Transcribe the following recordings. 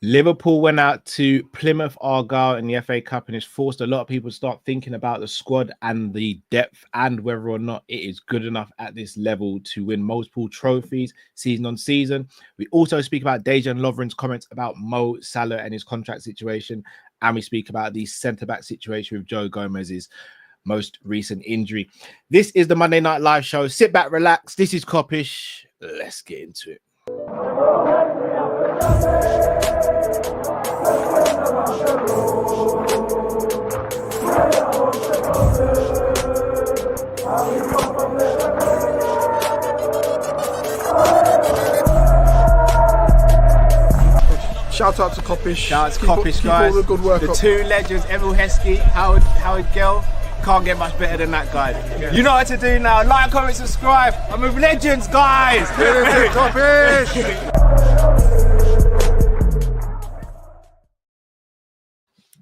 Liverpool went out to Plymouth Argyle in the FA Cup, and it's forced a lot of people to start thinking about the squad and the depth and whether or not it is good enough at this level to win multiple trophies season on season. We also speak about Dejan Lovren's comments about Mo Salah and his contract situation, and we speak about the centre-back situation with Joe Gomez's most recent injury. This is the Monday Night Live show. Sit back, relax. This is Kopish. Let's get into it. Shout out to Kopish. Shout out to Kopish, guys. All the good work the up. Two legends, Emil Heskey, Howard Gill. Can't get much better than that guy. Yeah. You know what to do now. Like, comment, subscribe. I'm with legends, guys. Kopish.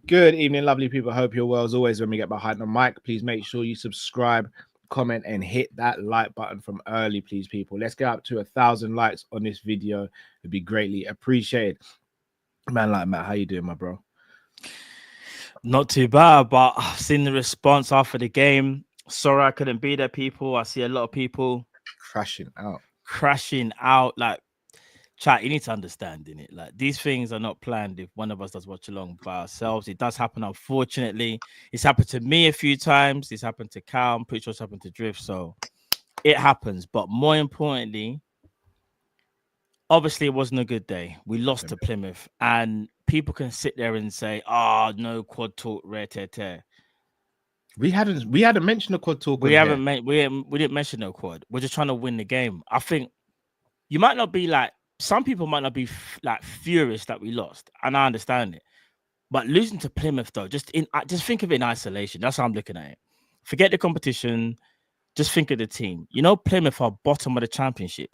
Good evening, lovely people. Hope you're well. As always, when we get behind the mic, please make sure you subscribe, comment, and hit that like button from early, please, people. Let's get up to 1,000 likes on this video. It'd be greatly appreciated. Man like Matt, how you doing, my bro? Not too bad, but I've seen the response after the game. Sorry I couldn't be there, people. I see a lot of people crashing out. Like, chat, you need to understand, innit? Like, these things are not planned if one of us does watch along by ourselves. It does happen, unfortunately. It's happened to me a few times. It's happened to Cal. I'm pretty sure it's happened to Drift. So it happens. But more importantly, obviously, it wasn't a good day. We lost to Plymouth, and people can sit there and say, "Oh, no quad talk, rare tear." We hadn't mentioned the quad talk. We didn't mention no quad. We're just trying to win the game. I think you might not be like, some people might not be like furious that we lost, and I understand it. But losing to Plymouth, though, just think of it in isolation. That's how I'm looking at it. Forget the competition. Just think of the team. You know, Plymouth are bottom of the championship.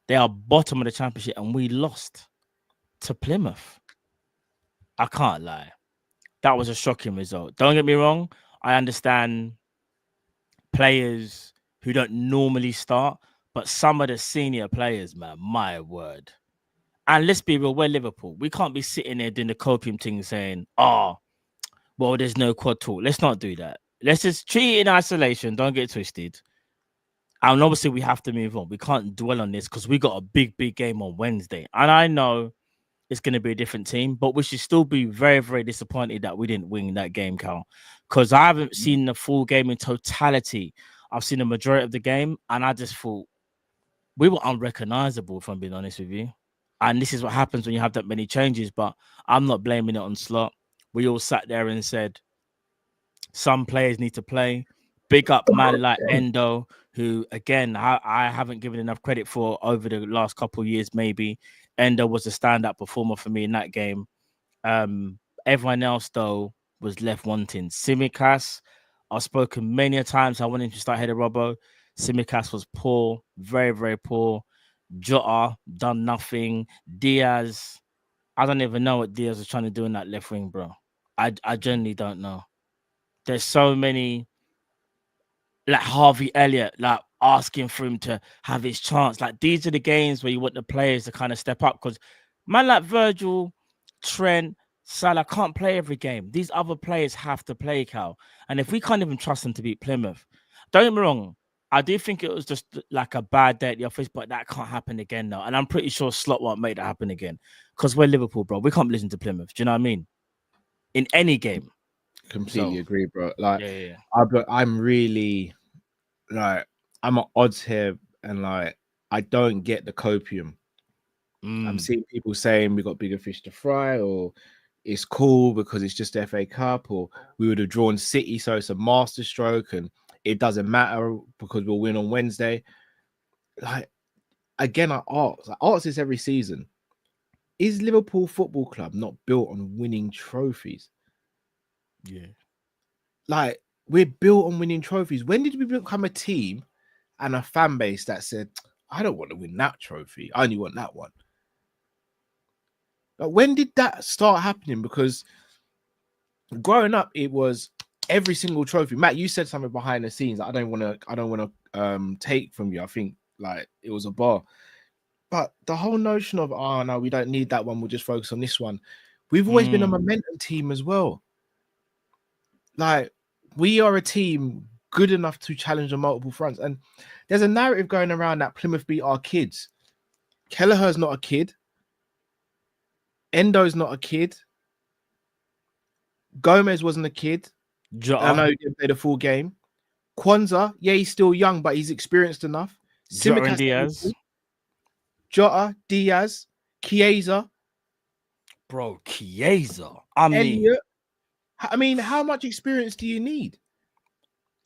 They are bottom of the championship, and we lost to Plymouth. I can't lie. That was a shocking result. Don't get me wrong. I understand players who don't normally start, but some of the senior players, man, my word. And let's be real, we're Liverpool. We can't be sitting there doing the copium thing saying, "Oh, well, there's no quad talk." Let's not do that. Let's just treat it in isolation. Don't get twisted. And obviously, we have to move on. We can't dwell on this because we got a big game on Wednesday. And I know it's going to be a different team, but we should still be very, very disappointed that we didn't win that game, Cal. Because I haven't seen the full game in totality. I've seen the majority of the game, and I just thought we were unrecognizable, if I'm being honest with you. And this is what happens when you have that many changes, but I'm not blaming it on Slot. We all sat there and said, some players need to play. Big up man like Endo, who, again, I haven't given enough credit for over the last couple of years, maybe. Endo was a standout performer for me in that game. Everyone else, though, was left wanting. Tsimikas, I've spoken many a times. I wanted to start header Robbo. Tsimikas was poor, very, very poor. Jota, done nothing. Diaz, I don't even know what Diaz was trying to do in that left wing, bro. I genuinely don't know. There's so many, like Harvey Elliott, like asking for him to have his chance. Like, these are the games where you want the players to kind of step up, because man like Virgil, Trent, Salah can't play every game. These other players have to play, Cal. And if we can't even trust them to beat Plymouth, don't get me wrong, I do think it was just like a bad day at the office, but that can't happen again now. And I'm pretty sure Slot won't make that happen again, because we're Liverpool, bro. We can't listen to Plymouth. Do you know what I mean? In any game. Completely agree, bro. Like, yeah. I'm really, like, I'm at odds here, and like, I don't get the copium. I'm seeing people saying we got bigger fish to fry, or it's cool because it's just FA Cup, or we would have drawn City, so it's a masterstroke, and it doesn't matter because we'll win on Wednesday. Like, again, I ask this every season. Is Liverpool Football Club not built on winning trophies? Yeah. Like, we're built on winning trophies. When did we become a team and a fan base that said, I don't want to win that trophy, I only want that one? But when did that start happening? Because growing up, it was every single trophy. Matt, you said something behind the scenes that I don't want to take from you. I think like it was a bar. But the whole notion of, oh, no, we don't need that one. We'll just focus on this one. We've always been a momentum team as well. Like, we are a team good enough to challenge on multiple fronts. And there's a narrative going around that Plymouth beat our kids. Kelleher's not a kid. Endo's not a kid. Gomez wasn't a kid. I know he didn't play the full game. Kwanzaa, yeah, he's still young, but he's experienced enough. Jota and Diaz. Jota, Diaz, Chiesa. Bro, Chiesa. Elliot. I mean, how much experience do you need?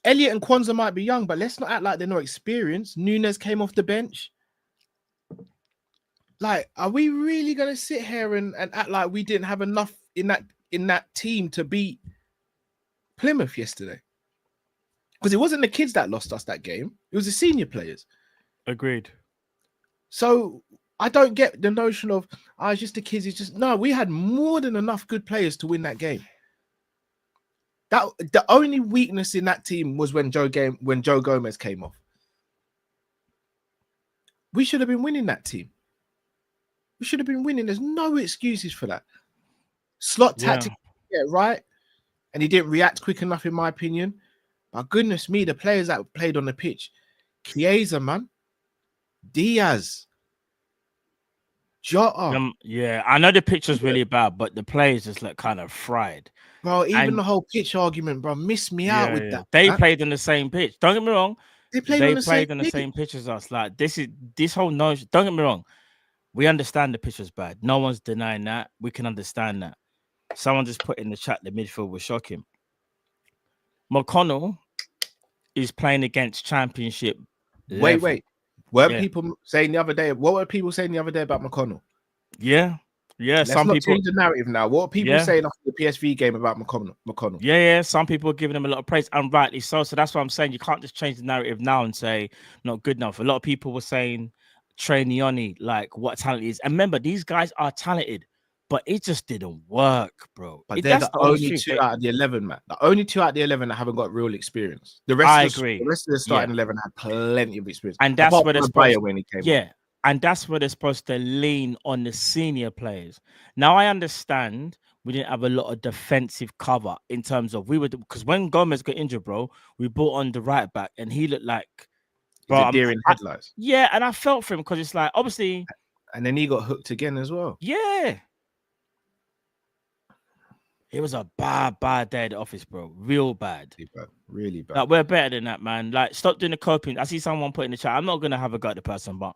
Elliot and Kwanzaa might be young, but let's not act like they're not experienced. Nunes came off the bench. Like, are we really going to sit here and act like we didn't have enough in that team to beat Plymouth yesterday? Because it wasn't the kids that lost us that game. It was the senior players. Agreed. So I don't get the notion of, it's just the kids. It's just, no, we had more than enough good players to win that game. The only weakness in that team was when Joe Gomez came off. We should have been winning that team. We should have been winning. There's no excuses for that. Slot tactic, right? And he didn't react quick enough, in my opinion. But goodness me, the players that played on the pitch, Chiesa, man, Diaz, Jota. Yeah, I know the picture's really bad, but the players just look kind of fried. Bro, even the whole pitch argument, bro, missed me out with that. They played on the same pitch. Don't get me wrong. They played on the same pitch as us. Like, this whole notion. Don't get me wrong. We understand the pitch was bad. No one's denying that. We can understand that. Someone just put in the chat the midfield was shocking. McConnell is playing against championship. Wait. Weren't people saying the other day? What were people saying the other day about McConnell? Yeah. Let's some not people change the narrative now. What are people saying after the PSV game about McConnell? Yeah. Some people are giving him a lot of praise, and rightly so. So that's what I'm saying. You can't just change the narrative now and say not good enough. A lot of people were saying Trainioni, like what talent is. And remember, these guys are talented, but it just didn't work, bro. But they're the only two out of the 11, man. The only two out of the 11 that haven't got real experience. The rest of the starting 11 had plenty of experience. And that's where they're when he came. Yeah. And that's where they're supposed to lean on the senior players. Now, I understand we didn't have a lot of defensive cover in terms of because when Gomez got injured, bro, we brought on the right back and he looked like, bro, deer in headlights. Yeah, and I felt for him because it's like, obviously. And then he got hooked again as well. Yeah. It was a bad day at the office, bro. Real bad. Really bad. Like, we're better than that, man. Like, stop doing the coping. I see someone put in the chat. I'm not going to have a go at the person, but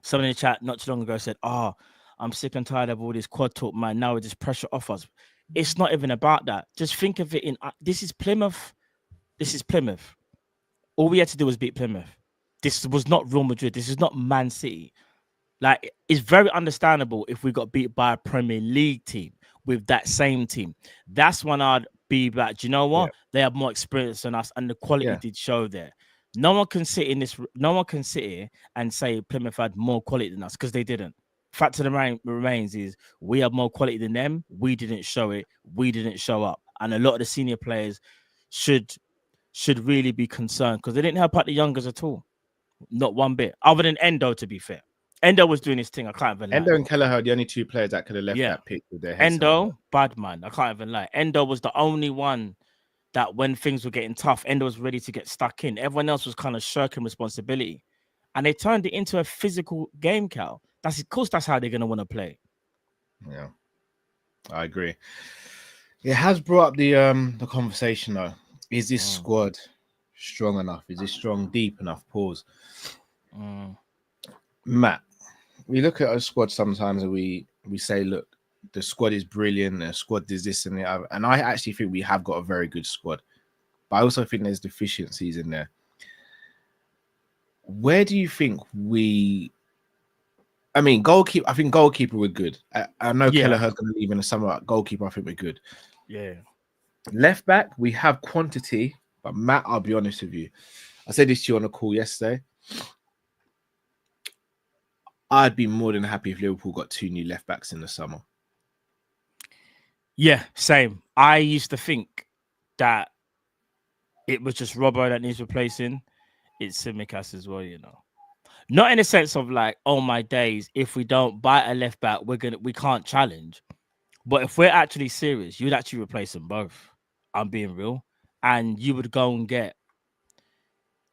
someone in the chat not too long ago said, I'm sick and tired of all this quad talk, man. Now we just pressure off us. It's not even about that. Just think of it in, this is Plymouth. All we had to do was beat Plymouth. This was not Real Madrid. This is not Man City. Like, it's very understandable if we got beat by a Premier League team with that same team. That's when I'd be like, do you know what? Yeah. They have more experience than us, and the quality did show there. No one can sit here and say Plymouth had more quality than us, because they didn't. Fact of the remains is we have more quality than them. We didn't show it. We didn't show up. And a lot of the senior players should really be concerned, because they didn't help out the youngers at all. Not one bit. Other than Endo, to be fair. Endo was doing his thing. I can't even lie. Endo and Kelleher are the only two players that could have left that pitch with their heads. Endo, bad man. I can't even lie. Endo was the only one that when things were getting tough, Endo was ready to get stuck in. Everyone else was kind of shirking responsibility. And they turned it into a physical game, Cal. Of course, that's how they're going to want to play. Yeah, I agree. It has brought up the conversation, though. Is this squad strong enough? Is it strong, deep enough? Pause. Matt, we look at our squad sometimes and we say, look, the squad is brilliant. The squad does this and the other. And I actually think we have got a very good squad. But I also think there's deficiencies in there. Where do you think goalkeeper. I think goalkeeper we're good. I know Kelleher's going to leave in the summer. Goalkeeper, I think we're good. Yeah. Left back, we have quantity. But Matt, I'll be honest with you. I said this to you on a call yesterday. I'd be more than happy if Liverpool got 2 new left backs in the summer. Yeah, same. I used to think that it was just Robbo that needs replacing. It's Tsimikas as well, you know. Not in a sense of like, oh my days, if we don't buy a left back, we can't challenge. But if we're actually serious, you'd actually replace them both. I'm being real. And you would go and get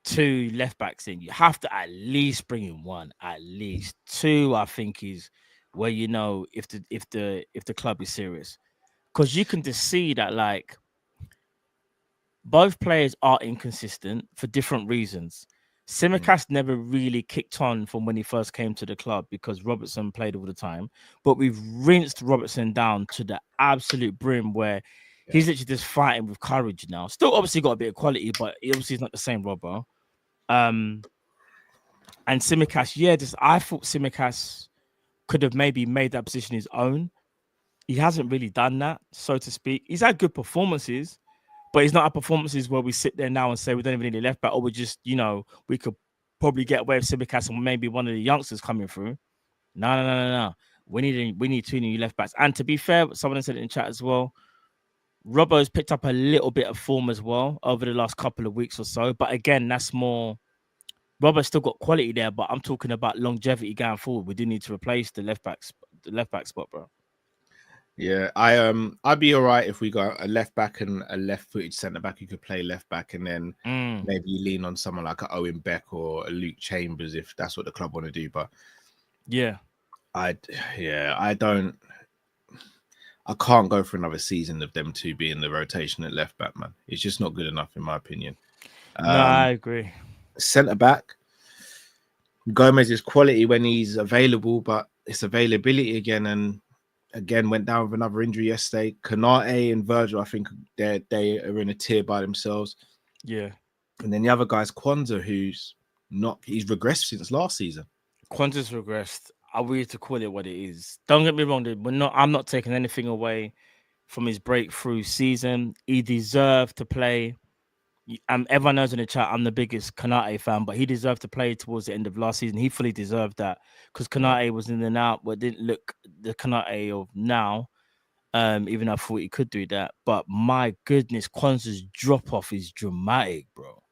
2 left backs in. You have to at least bring in 1. At least 2, I think, is where you know if the club is serious. Because you can just see that like both players are inconsistent for different reasons. Simicast never really kicked on from when he first came to the club because Robertson played all the time. But we've rinsed Robertson down to the absolute brim where he's literally just fighting with courage now. Still obviously got a bit of quality, but he obviously is not the same Robbo. And Simicast, I thought Simicast could have maybe made that position his own. He hasn't really done that, so to speak. He's had good performances, but he's not had performances where we sit there now and say we don't even need a left back, or we just, we could probably get away with Simicast and maybe one of the youngsters coming through. No. We need 2 new left backs. And to be fair, someone said it in chat as well, Robbo's picked up a little bit of form as well over the last couple of weeks or so. But again, that's more. Robbo's still got quality there, but I'm talking about longevity going forward. We do need to replace the left back spot, bro. Yeah, I'd be all right if we got a left back and a left-footed centre back who could play left back, and then maybe lean on someone like a Owen Beck or a Luke Chambers if that's what the club want to do. But I can't go for another season of them 2 being the rotation at left back, man. It's just not good enough in my opinion. No, I agree. Centre back, Gomez is quality when he's available, but it's availability again, and again went down with another injury yesterday. Konate and Virgil, I think they are in a tier by themselves. Yeah. And then the other guy's Kwanzaa, he's regressed since last season. Kwanzaa's regressed. I want to call it what it is. Don't get me wrong, I'm not taking anything away from his breakthrough season. He deserved to play. Everyone knows in the chat I'm the biggest Konate fan, but he deserved to play towards the end of last season. He fully deserved that because Konate was in and out, but didn't look the Konate of now. Even though I thought he could do that, but my goodness, Kwanzaa's drop off is dramatic, bro.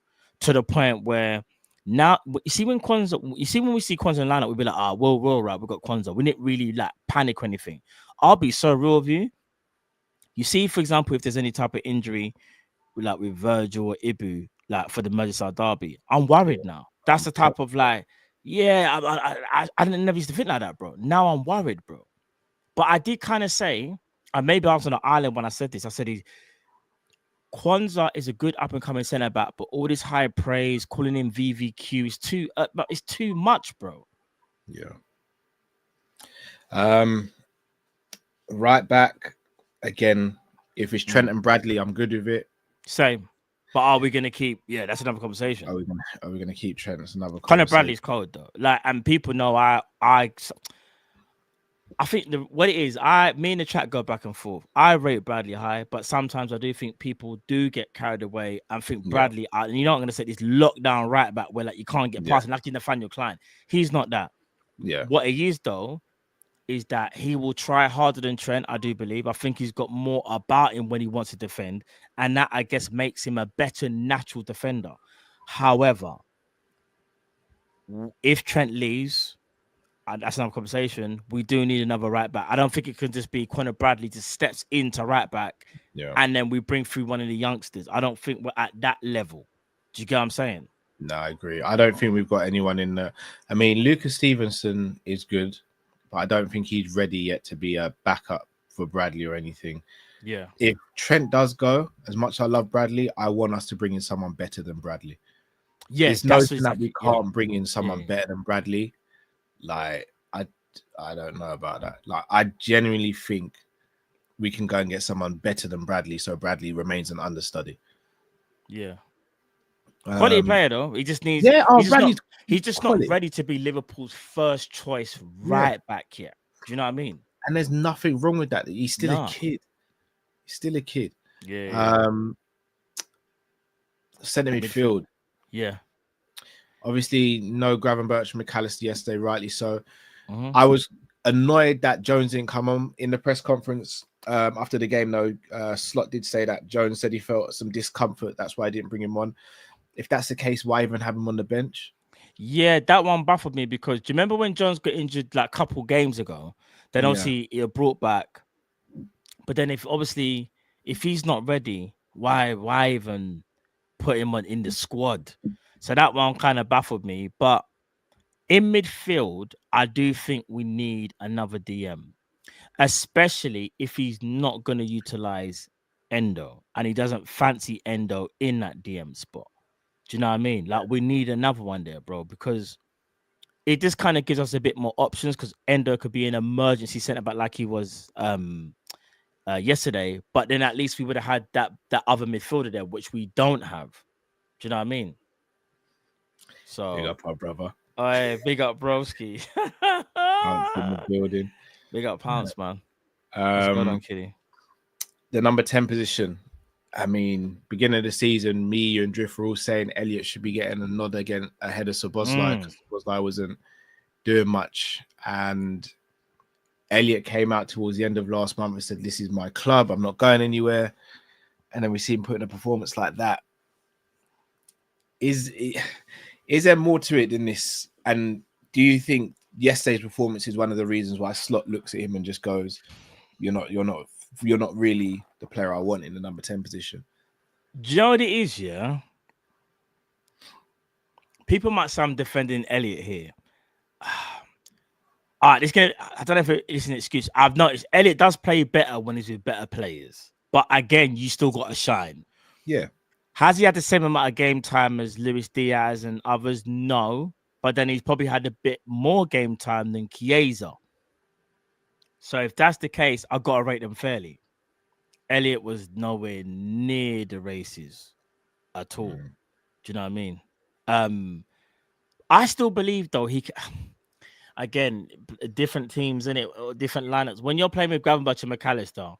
To the point where now you see when we see Kwanzaa in lineup, we'll be like, we're right, we got Kwanzaa. We didn't really like panic or anything. I'll be so real with you. You see, for example, if there's any type of injury, like with Virgil or Ibu, like for the Merseyside derby, I'm worried now. That's the type of like, I didn't never used to think like that, bro. Now I'm worried, bro. But I did kind of say, and maybe I was on an island when I said this. I said Kwanzaa is a good up and coming centre back, but all this high praise, calling him VVQ is it's too much, bro. Yeah. Right back again. If it's Trent and Bradley, I'm good with it. Same. But are we gonna keep? Yeah, that's another conversation. Are we gonna keep Trent? That's another conversation. Conor Bradley's cold though. Like, and people know I think what it is, me and the chat go back and forth. I rate Bradley high, but sometimes I do think people do get carried away and think Bradley, and you know what I'm gonna say, this lockdown right back where like you can't get past and like Nathaniel Klein. He's not that. Yeah. What he is though is that he will try harder than Trent, I do believe. I think he's got more about him when he wants to defend, and that I guess makes him a better natural defender. However, if Trent leaves, and that's another conversation, we do need another right back. I don't think it can just be Conor Bradley just steps into right back and then we bring through one of the youngsters. I don't think we're at that level. Do you get what I'm saying? No, I agree. I don't think we've got anyone in there. I mean, Lucas Stevenson is good, but I don't think he's ready yet to be a backup for Bradley or anything. Yeah. If Trent does go, as much as I love Bradley, I want us to bring in someone better than Bradley. Yes, it's nothing that we can't bring in someone better than Bradley. Like, I don't know about that. Like, I genuinely think we can go and get someone better than Bradley, so Bradley remains an understudy. Yeah. Quality player though. He just needs. He's just not ready to be Liverpool's first choice right back yet. Do you know what I mean? And there's nothing wrong with that. He's still a kid. He's still a kid. Yeah. Centre midfield. Yeah. Obviously, no Gravenberch and McAllister yesterday, rightly so. I was annoyed that Jones didn't come on in the press conference after the game, though. Slot did say that Jones said he felt some discomfort. That's why I didn't bring him on. If that's the case, why even have him on the bench? Yeah, that one baffled me because do you remember when Jones got injured like a couple games ago? Then Yeah. obviously he brought back. But then if he's not ready, why even put him in the squad? So that one kind of baffled me. But in midfield, I do think we need another DM, especially if he's not going to utilize Endo and he doesn't fancy Endo in that DM spot. Do you know what I mean? Like we need another one there, bro, because it just kind of gives us a bit more options because Endo could be an emergency centre back like he was yesterday, but then at least we would have had that other midfielder there, which we don't have. Do you know what I mean? So Big up our brother. big up broski. In the building. Big up Pounce, man. What's going on, Kitty? The number 10 position. I mean, beginning of the season, me, you, and Drift were all saying Elliot should be getting a nod again ahead of Szoboszlai because Szoboszlai wasn't doing much. And Elliot came out towards the end of last month and said, "This is my club. I'm not going anywhere." And then we see him putting a performance like that. Is there more to it than this? And do you think yesterday's performance is one of the reasons why Slot looks at him and just goes, "You're not really the player I want in the number 10 position"? Do you know what it is? Yeah, people might say I'm defending Elliot here. All right, I don't know if it's an excuse. I've noticed Elliot does play better when he's with better players, but again, you still got to shine. Yeah. Has he had the same amount of game time as Luis Diaz and others? No, but then he's probably had a bit more game time than Chiesa. So if that's the case, I've got to rate them fairly. Elliot was nowhere near the races at all. Do you know what I mean? I still believe though he again different teams in it, different lineups. When you're playing with Gravenberch and McAllister,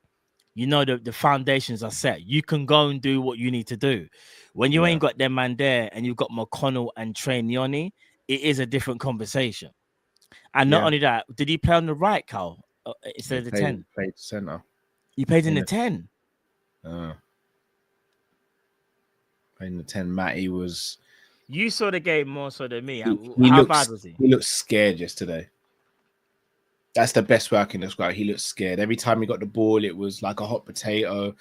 you know the foundations are set. You can go and do what you need to do. When you ain't got them man there and you've got McConnell and Trainioni, it is a different conversation. And not only that, did he play on the right, Carl, instead of the 10? Played centre. He played in the 10. Playing the 10, Matty was. You saw the game more so than me. How bad was he? He looked scared yesterday. That's the best way I can describe it. He looked scared. Every time he got the ball, it was like a hot potato.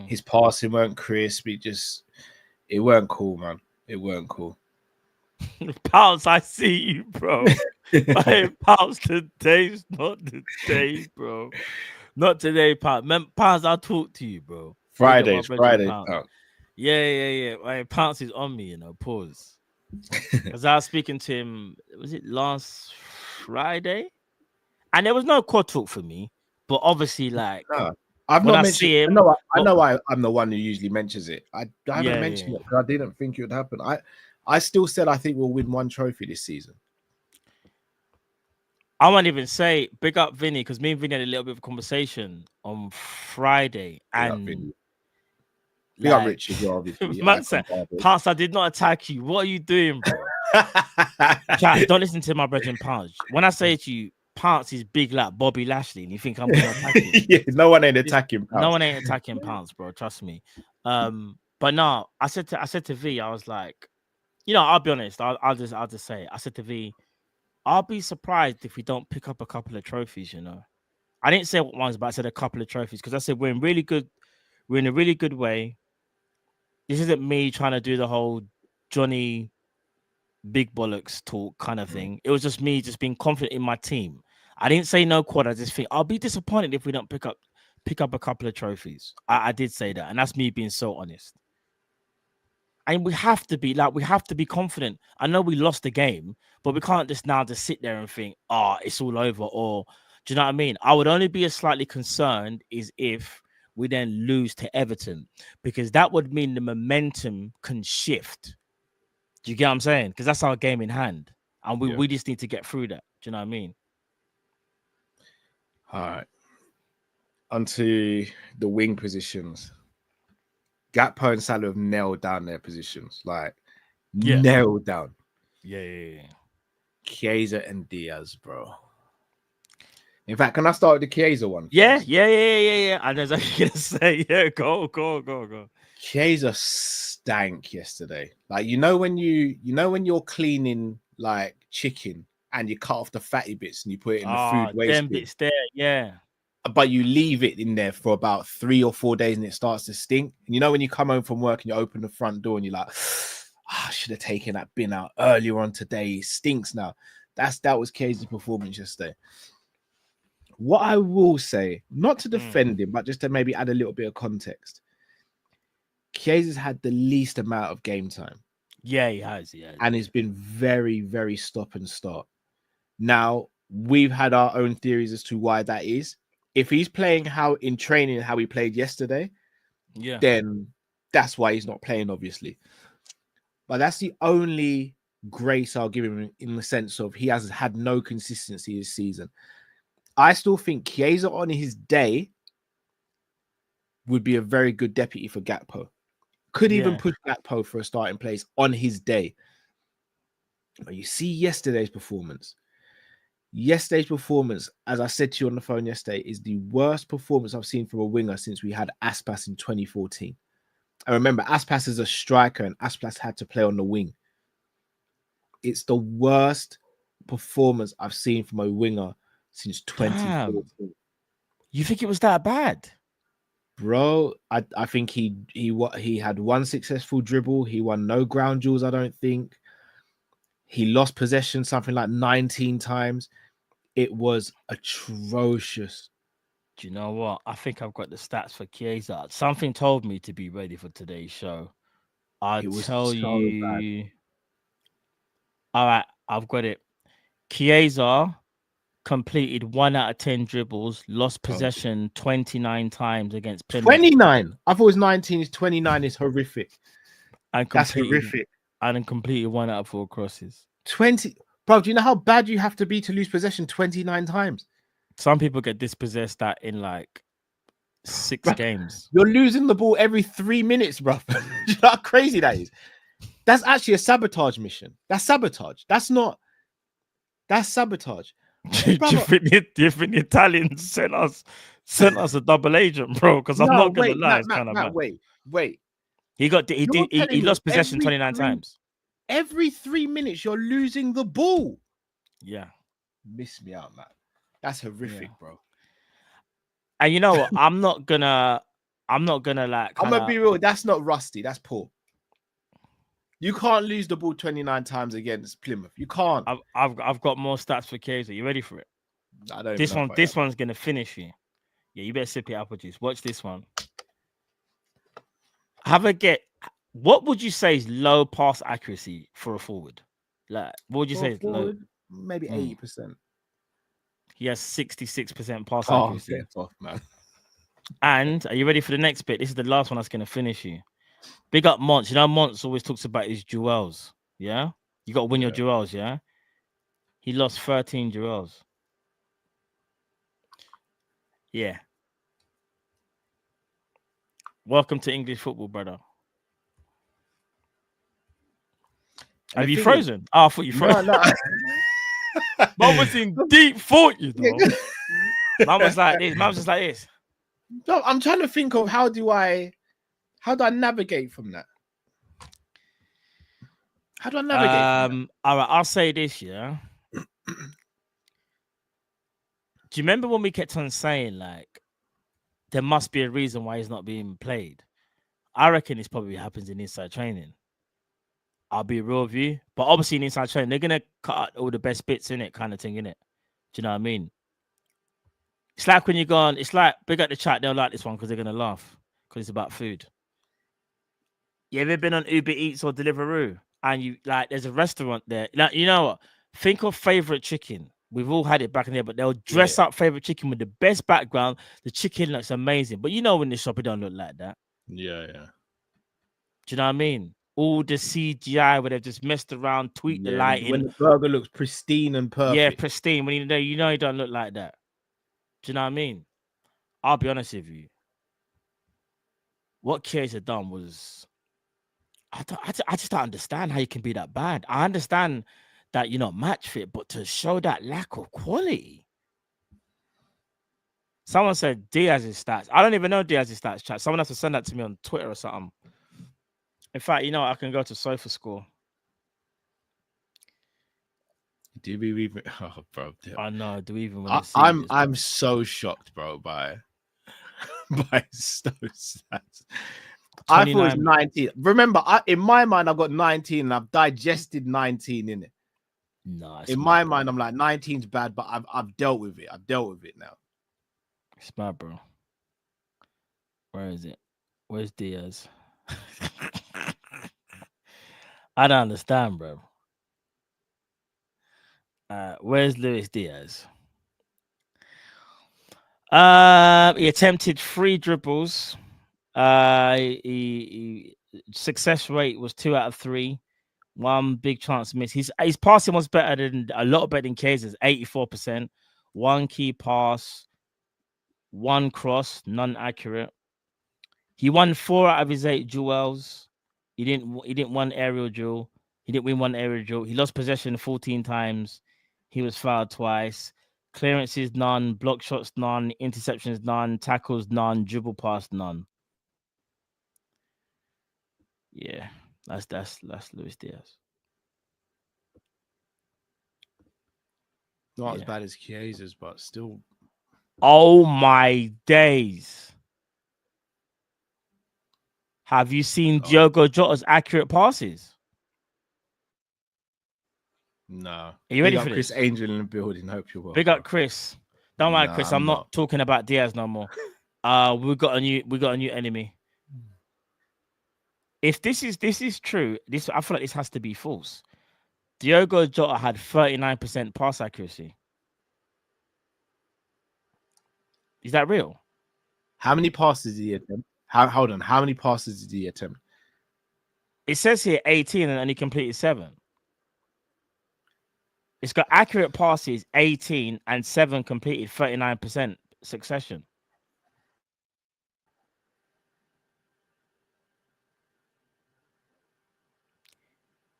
His passing weren't crisp. It weren't cool, man. It weren't cool. Pounce, I see you, bro. Pounce, today's not the day, bro. Not today, Pounce. Pounce, I'll talk to you, bro. Friday. Pounce. Yeah. Pounce is on me, pause. Because I was speaking to him, was it last Friday? And there was no quad talk for me, but obviously, like, I've not mentioned him. I know I'm the one who usually mentions it. I haven't mentioned it because I didn't think it would happen. I still said I think we'll win one trophy this season. I won't even say big up Vinny because me and Vinny had a little bit of a conversation on Friday. And big up Rich as well, obviously. Man said, Pounce, I did not attack you. What are you doing, bro? Chat, don't listen to my brethren Pounce. When I say to you, Pounce is big like Bobby Lashley, and you think I'm going to attack him? No one ain't attacking Pounce. No one ain't attacking Pounce, bro. Trust me. But no, I said to V, I was like, I'll be honest. I'll just say it. I said to V, I'll be surprised if we don't pick up a couple of trophies. I didn't say what ones, but I said a couple of trophies because I said we're in a really good way. This isn't me trying to do the whole Johnny big bollocks talk kind of thing. It was just me just being confident in my team. I didn't say no quad. I just think I'll be disappointed if we don't pick up a couple of trophies. I did say that, and that's me being so honest. And we have to be confident. I know we lost the game, but we can't just sit there and think, it's all over. Or do you know what I mean? I would only be slightly concerned is if we then lose to Everton, because that would mean the momentum can shift. Do you get what I'm saying? Because that's our game in hand. And we just need to get through that. Do you know what I mean? All right. Onto the wing positions. Gakpo and Salah have nailed down their positions. Nailed down. Yeah. Chiesa and Diaz, bro. In fact, can I start with the Chiesa one? Yeah. I know what you're going to say. Yeah, go. Chiesa stank yesterday. When you're cleaning like chicken and you cut off the fatty bits and you put it in the food waste them bin. bits there, yeah. But you leave it in there for about 3 or 4 days and it starts to stink. And you know, when you come home from work and you open the front door and you're like, I should have taken that bin out earlier on today. It stinks now. That was Casey's performance yesterday. What I will say, not to defend him, but just to maybe add a little bit of context. Chiesa's had the least amount of game time. Yeah, he has. And it's been very, very stop and start. Now, we've had our own theories as to why that is. If he's playing how in training how he played yesterday, then that's why he's not playing, obviously. But that's the only grace I'll give him in the sense of he has had no consistency this season. I still think Chiesa on his day would be a very good deputy for Gakpo. Could even push Gakpo for a starting place on his day. But you see yesterday's performance. Yesterday's performance, as I said to you on the phone yesterday, is the worst performance I've seen from a winger since we had Aspas in 2014. I remember Aspas is a striker and Aspas had to play on the wing. It's the worst performance I've seen from a winger since 2014. Damn. You think it was that bad? Bro, I think he had one successful dribble. He won no ground duels, I don't think. He lost possession something like 19 times. It was atrocious. Do you know what? I think I've got the stats for Chiesa. Something told me to be ready for today's show. I'll tell you. Bad. All right, I've got it. Chiesa completed 1 out of 10 dribbles, lost possession 29 times against Plymouth. 29? I thought it was 19. 29 is horrific. That's horrific. And then completed 1 out of 4 crosses. 20. Bro, do you know how bad you have to be to lose possession 29 times? Some people get dispossessed that in like 6 games. You're losing the ball every 3 minutes, bro. Do you know how crazy that is? That's actually a sabotage mission. That's sabotage. That's sabotage. Do you think the Italians sent us a double agent, bro? Because I'm not gonna lie, it's kind of bad. Wait. He lost possession 29 times. Every 3 minutes, you're losing the ball. Yeah. Miss me out, man. That's horrific, bro. And you know what? I'm not gonna like. I'm gonna be real. That's not rusty. That's poor. You can't lose the ball 29 times against Plymouth. You can't. I've got more stats for Chiesa. You ready for it? I don't. This one's gonna finish you. Yeah, you better sip your apple juice. Watch this one. Have a get. What would you say is low pass accuracy for a forward? Like, what would you say is low? Maybe 80%. He has 66% pass accuracy. Get off, man. And are you ready for the next bit? This is the last one that's gonna finish you. Big up Monts. You know, Monts always talks about his duels. Yeah, you got to win your duels. Yeah, he lost 13 duels. Yeah. Welcome to English football, brother. Have you frozen? I thought you froze. No. Mom was in deep thought, you know. Mom was like this. Mom was like this. No, I'm trying to think of how do I navigate from that? How do I navigate? All right, I'll say this, yeah. Do you remember when we kept on saying like there must be a reason why he's not being played? I reckon this probably happens in inside training. I'll be real with you, but obviously in inside training they're gonna cut out all the best bits in it, kind of thing, in it. Do you know what I mean? It's like when you go on. It's like big at the chat. They'll like this one because they're gonna laugh because it's about food. You ever been on Uber Eats or Deliveroo and you like there's a restaurant there? Like, you know what? Think of favorite chicken. We've all had it back in there, but they'll dress up favorite chicken with the best background. The chicken looks amazing, but you know in the shop it don't look like that. Yeah. Do you know what I mean? All the CGI where they've just messed around, tweaked the lighting. When the burger looks pristine and perfect. Yeah, pristine. When you know it don't look like that. Do you know what I mean? I'll be honest with you. What Chiesa done was, I just don't understand how you can be that bad. I understand that you're not match fit, but to show that lack of quality. Someone said Diaz's stats. I don't even know Diaz's stats, chat. Someone has to send that to me on Twitter or something. In fact, you know, I can go to SofaScore. Do we even? Oh, bro. I know. Do we even want to see this? I'm so shocked, bro, by by those stats. I thought it was 19. Remember, in my mind, I've got 19 and I've digested 19 in it. No, in my mind, I'm like 19's bad, but I've dealt with it. I've dealt with it now. It's bad, bro. Where is it? Where's Diaz? I don't understand, bro. Where's Luis Diaz? He attempted 3 dribbles. He success rate was 2 out of 3. 1 big chance miss. His passing was a lot better than Kayser's, 84%. 1 key pass, 1 cross, none accurate. He won 4 out of his 8 duels. He didn't win aerial duel. He didn't win 1 aerial duel. He lost possession 14 times. He was fouled twice. Clearances none, block shots none, interceptions none, tackles none, dribble pass none. Yeah, that's Luis Diaz. Not as bad as Chiesas, but still. Oh my days! Have you seen Diogo Jota's accurate passes? No. Are you ready for Chris this? Angel in the building. Hope you're well. Big up Chris. Don't worry, Chris. I'm not talking about Diaz no more. We got a new enemy. If this is true, I feel like this has to be false. Diogo Jota had 39% pass accuracy. Is that real? How many passes did he attempt? Hold on. How many passes did he attempt? It says here 18 and he completed 7. It's got accurate passes 18 and 7 completed, 39% succession.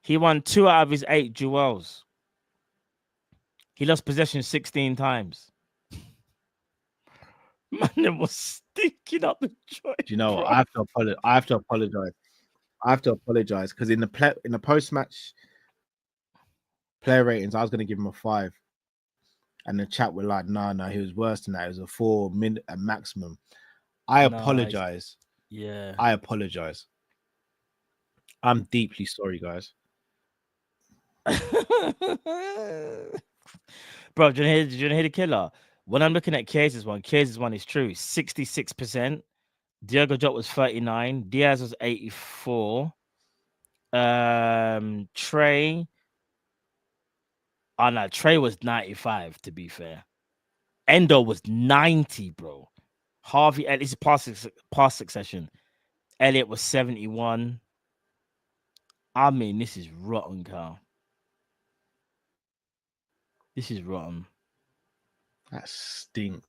He won 2 out of his 8 duels. He lost possession 16 times. Man, it was stinking up the joint. Do you know what? I have to apologize. I have to apologize because in the post-match player ratings, I was going to give him a 5, and the chat were like, "No, he was worse than that. It was a 4 at maximum." I apologize. Yeah, I apologize. I'm deeply sorry, guys. Bro, do you want to hear the killer? When I'm looking at Chiesas one is true. 66%. Diogo Jota was 39. Diaz was 84. Trey. Oh no, Trey was 95, to be fair. Endo was 90, bro. Harvey, at least pass succession. Elliot was 71. I mean, this is rotten, Carl. This is rotten. That stinks.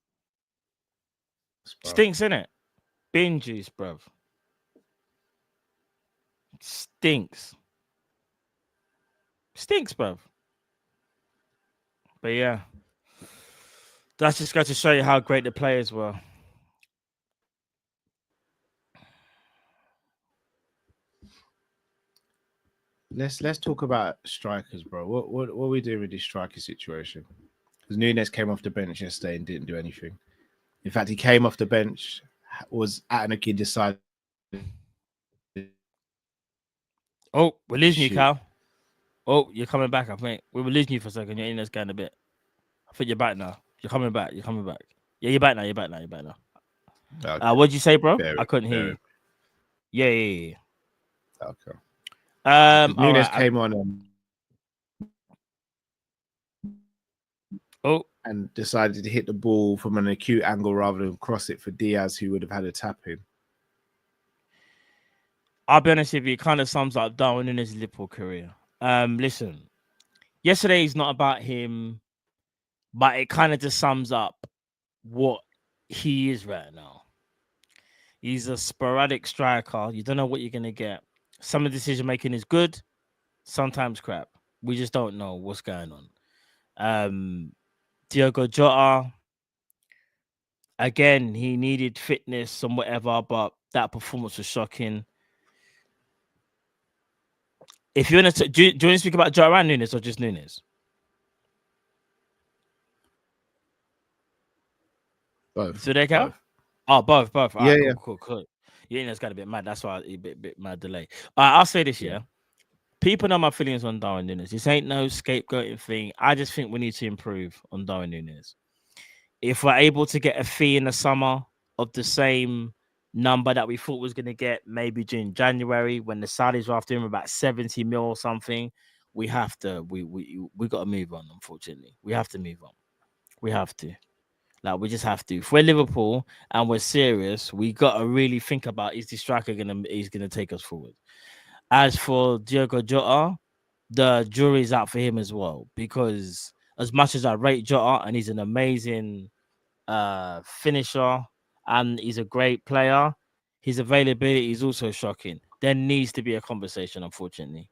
Bro. Stinks, innit? Bin juice, bruv. Stinks. Stinks, bruv. But yeah. That's just going to show you how great the players were. Let's talk about strikers, bro. What are we doing with this striker situation? Because Nunes came off the bench yesterday and didn't do anything. In fact, he came off the bench, was at an kid decided. Oh, we're losing you, Cal. Oh, you're coming back. I think we were losing you for a second. Your internet's going a bit. I think you're back now. You're coming back. Yeah, you're back now. Okay. What'd you say, bro? I couldn't hear you. Yeah. Okay. Nunes came on and decided to hit the ball from an acute angle rather than cross it for Diaz, who would have had a tap in. I'll be honest with you, it kind of sums up Darwin Nunes' Liverpool career. Listen, yesterday is not about him, but it kind of just sums up what he is right now. He's a sporadic striker. You don't know what you're going to get. Some of the decision making is good, sometimes crap. We just don't know what's going on. Diogo Jota, again, he needed fitness and whatever, but that performance was shocking. If you want to, do you want to speak about Jota and Nunes or just Nunes? Both. Do they count? Both. Oh, both. All Yeah, right, yeah. cool. Yeah, it's got a bit mad. That's why a bit mad delay. I'll say this, yeah. People know my feelings on Darwin Núñez. This ain't no scapegoating thing. I just think we need to improve on Darwin Núñez. If we're able to get a fee in the summer of the same number that we thought was going to get, maybe during January when the Saudis were after him about 70 mil or something, we have to. We got to move on. Unfortunately, we have to move on. We have to. Like, we just have to. If we're Liverpool and we're serious, we got to really think about, is the striker gonna take us forward? As for Diogo Jota, the jury's out for him as well, because as much as I rate Jota and he's an amazing finisher and he's a great player, his availability is also shocking. There needs to be a conversation, unfortunately,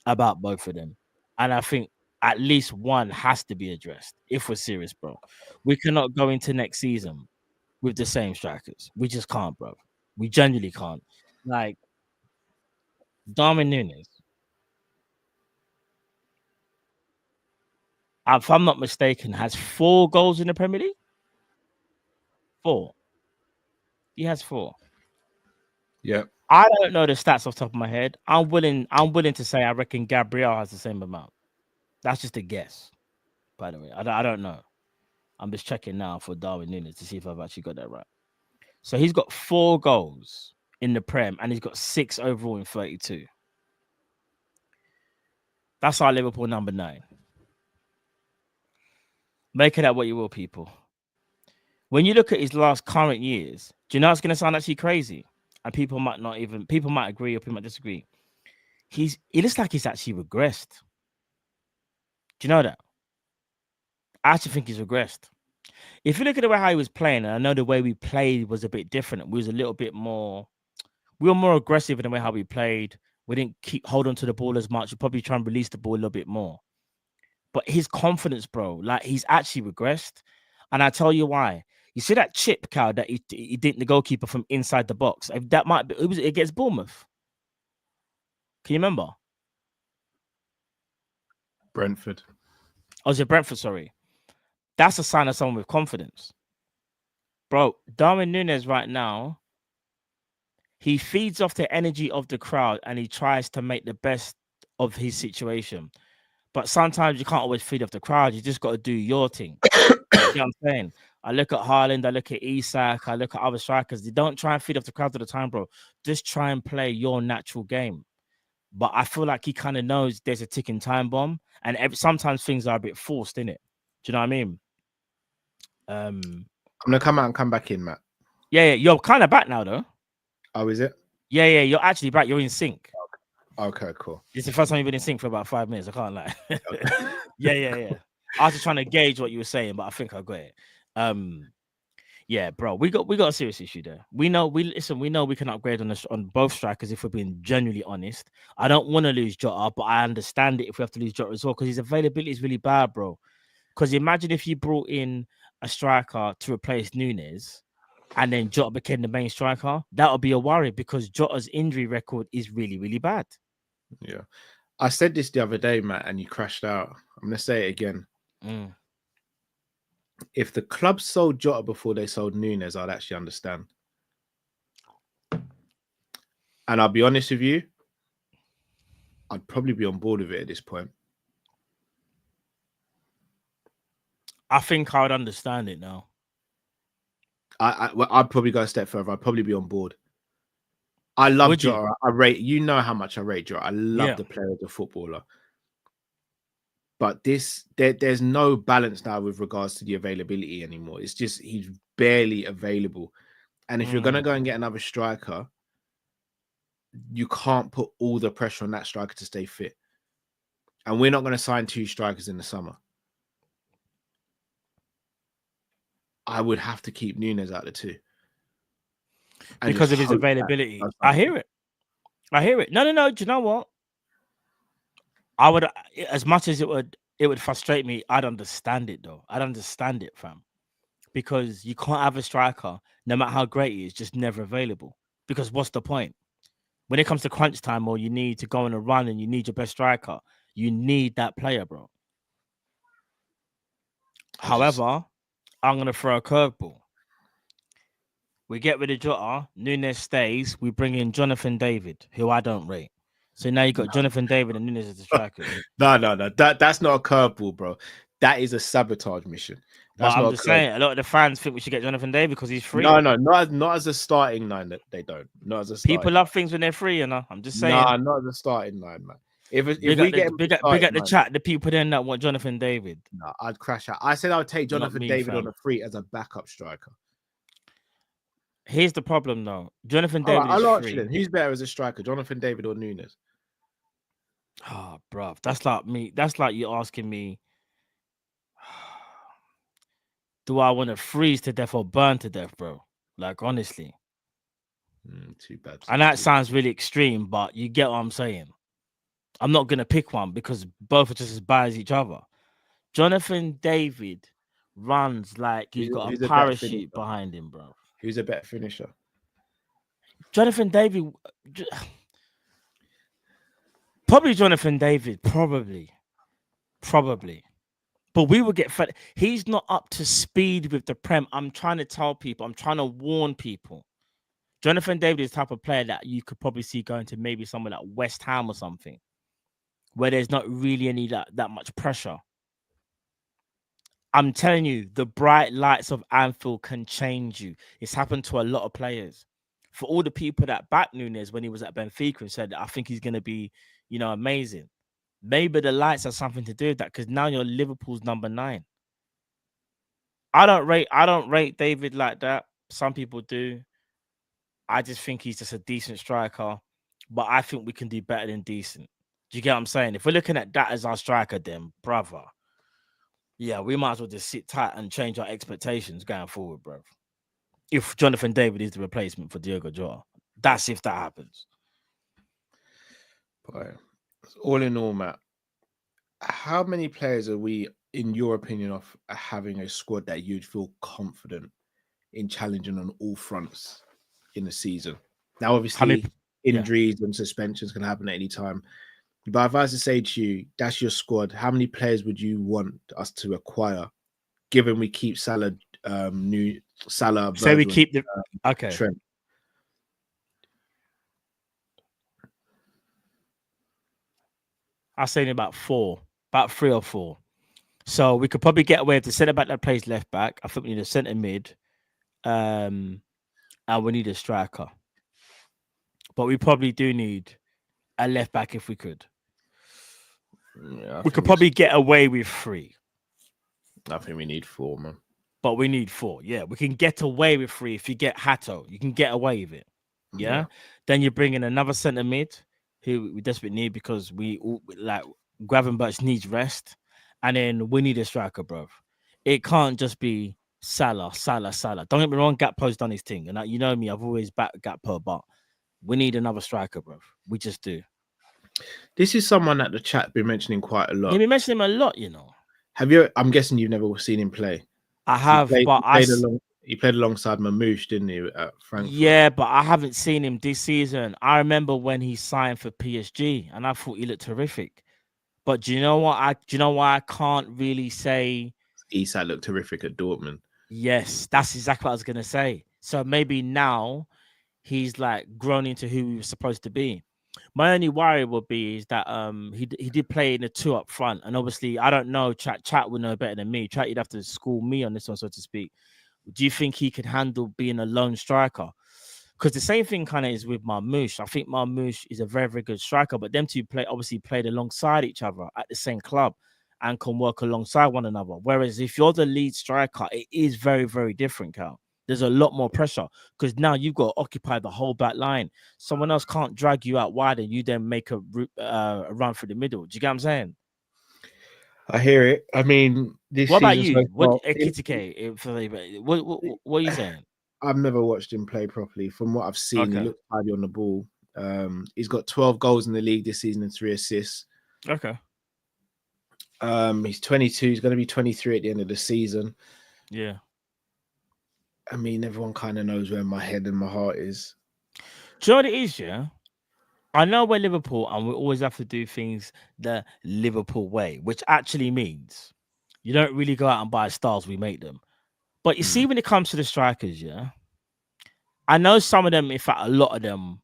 about both of them. And I think at least one has to be addressed if we're serious, bro. We cannot go into next season with the same strikers. We just can't, bro. We genuinely can't. Like, Darwin Núñez, if I'm not mistaken, has 4 goals in the Premier League. 4. He has 4. Yeah. I don't know the stats off the top of my head. I'm willing to say I reckon Gabriel has the same amount. That's just a guess, by the way. I don't know. I'm just checking now for Darwin Núñez to see if I've actually got that right. So he's got 4 goals in the Prem and he's got 6 overall in 32. That's our Liverpool number 9. Make it out what you will, people. When you look at his last current years, do you know it's going to sound actually crazy? And people might agree or people might disagree. It looks like he's actually regressed. Do you know that? I actually think he's regressed. If you look at the way how he was playing, and I know the way we played was a bit different. We were more aggressive in the way how we played. We didn't hold on to the ball as much. We probably try and release the ball a little bit more. But his confidence, bro, like, he's actually regressed. And I tell you why. You see that chip, Cal, that he did the goalkeeper from inside the box? That might be, it was against Bournemouth. Can you remember? Brentford. Oh, was it Brentford? Sorry. That's a sign of someone with confidence. Bro, Darwin Núñez right now, he feeds off the energy of the crowd and he tries to make the best of his situation. But sometimes you can't always feed off the crowd. You just got to do your thing. You know what I'm saying? I look at Haaland, I look at Isak, I look at other strikers. They don't try and feed off the crowd all the time, bro. Just try and play your natural game. But I feel like he kind of knows there's a ticking time bomb, and sometimes things are a bit forced, innit? Do you know what I mean? I'm gonna come out and come back in, Matt. Yeah, you're kind of back now, though. Oh, is it? Yeah, you're actually back. You're in sync. Okay, cool. It's the first time you've been in sync for about 5 minutes. I can't lie. Yeah. I was just trying to gauge what you were saying, but I think I got it. Yeah, bro, we got a serious issue there. We know we can upgrade on both strikers if we're being genuinely honest. I don't want to lose Jota, but I understand it if we have to lose Jota as well, because his availability is really bad, bro. Because imagine if you brought in a striker to replace Núñez and then Jota became the main striker, that would be a worry, because Jota's injury record is really, really bad. Yeah. I said this the other day, Matt, and you crashed out. I'm going to say it again. If the club sold Jota before they sold Núñez, I'd actually understand. And I'll be honest with you, I'd probably be on board with it at this point. I think I would understand it now. I'd probably go a step further. I'd probably be on board. I love Jota. You know how much I rate Jota. I love the player, the footballer. But there's no balance now with regards to the availability anymore. It's just he's barely available. And if you're going to go and get another striker, you can't put all the pressure on that striker to stay fit. And we're not going to sign 2 strikers in the summer. I would have to keep Núñez out of the 2. Because of his availability. I hear it. No. Do you know what? I would, as much as it would frustrate me, I'd understand it though. I'd understand it, fam. Because you can't have a striker, no matter how great he is, just never available. Because what's the point? When it comes to crunch time, or you need to go on a run and you need your best striker, you need that player, bro. However, I'm gonna throw a curveball. We get rid of Jota, Nunes stays. We bring in Jonathan David, who I don't rate. So now you got Jonathan David and Nunes as the strikers. No. That's not a curveball, bro. That is a sabotage mission. That's But I'm not just saying, a lot of the fans think we should get Jonathan David because he's free. No, not as a starting line. That they don't. Not as a starting People love things when they're free, you know. I'm just saying. Nah, not as a starting line, man. If we get big up the chat, the people in that want Jonathan David. No, I'd crash out. I said I would take Jonathan David on a free as a backup striker. Here's the problem, though. Jonathan David is free. Who's better as a striker, Jonathan David or Nunes? Oh, bruv. That's like me. That's like you asking me, do I want to freeze to death or burn to death, bro? Like, honestly. Too bad. And that sounds really extreme, but you get what I'm saying. I'm not going to pick one because both are just as bad as each other. Jonathan David runs like he's got a parachute behind him, bro. Who's a better finisher? Jonathan David. Probably Jonathan David. Probably. But we will get fed. He's not up to speed with the Prem. I'm trying to tell people. I'm trying to warn people. Jonathan David is the type of player that you could probably see going to maybe somewhere like West Ham or something, where there's not really any that much pressure. I'm telling you, the bright lights of Anfield can change you. It's happened to a lot of players. For all the people that backed Nunes when he was at Benfica and said, I think he's going to be, amazing. Maybe the lights have something to do with that because now you're Liverpool's number 9. I don't rate David like that. Some people do. I just think he's just a decent striker, but I think we can do better than decent. Do you get what I'm saying? If we're looking at that as our striker, then brother, yeah, we might as well just sit tight and change our expectations going forward, bro. If Jonathan David is the replacement for Diogo Jota, that's if that happens. But all in all, Matt, how many players are we, in your opinion, of having a squad that you'd feel confident in challenging on all fronts in the season? Now, obviously, injuries and suspensions can happen at any time. But if I was to say to you, that's your squad, how many players would you want us to acquire, given we keep Salah, Salah? So we keep the Trent. I'll say about 3 or 4. So we could probably get away with the centre back that plays left back. I think we need a centre mid, and we need a striker. But we probably do need a left back if we could. Yeah, we could probably get away with 3. I think we need 4, man. But we need 4. Yeah, we can get away with 3 if you get Hato. You can get away with it. Yeah. Then you bring in another centre mid who we desperately need because Gravenberch needs rest, and then we need a striker, bro. It can't just be Salah. Don't get me wrong, Gakpo's done his thing, and you know me, I've always backed Gakpo, but we need another striker, bro. We just do. This is someone that the chat been mentioning quite a lot. You've been mentioning him a lot, Have you? I'm guessing you've never seen him play. I have, he played alongside Mamouche, didn't he, at Frankfurt? Yeah, but I haven't seen him this season. I remember when he signed for PSG, and I thought he looked terrific. But do you know what? Do you know why I can't really say? Isak looked terrific at Dortmund. Yes, that's exactly what I was gonna say. So maybe now he's like grown into who he was supposed to be. My only worry would be is that he did play in the 2 up front, and obviously I don't know. Chat would know better than me. Chat, you'd have to school me on this one, so to speak. Do you think he could handle being a lone striker? Because the same thing kind of is with Marmoush. I think Marmoush is a very, very good striker, but them two played alongside each other at the same club and can work alongside one another. Whereas if you're the lead striker, it is very, very different, Cal. There's a lot more pressure because now you've got to occupy the whole back line. Someone else can't drag you out wide and you then make a run through the middle. Do you get what I'm saying? I hear it. I mean, what about you? What are you saying? I've never watched him play properly. From what I've seen, he looks tidy on the ball. He's got 12 goals in the league this season and 3 assists. Okay. He's 22. He's going to be 23 at the end of the season. Yeah. I mean, everyone kind of knows where my head and my heart is. Do you know what it is, yeah? I know we're Liverpool and we always have to do things the Liverpool way, which actually means you don't really go out and buy stars, we make them. But you see, when it comes to the strikers, yeah, I know some of them, in fact, a lot of them.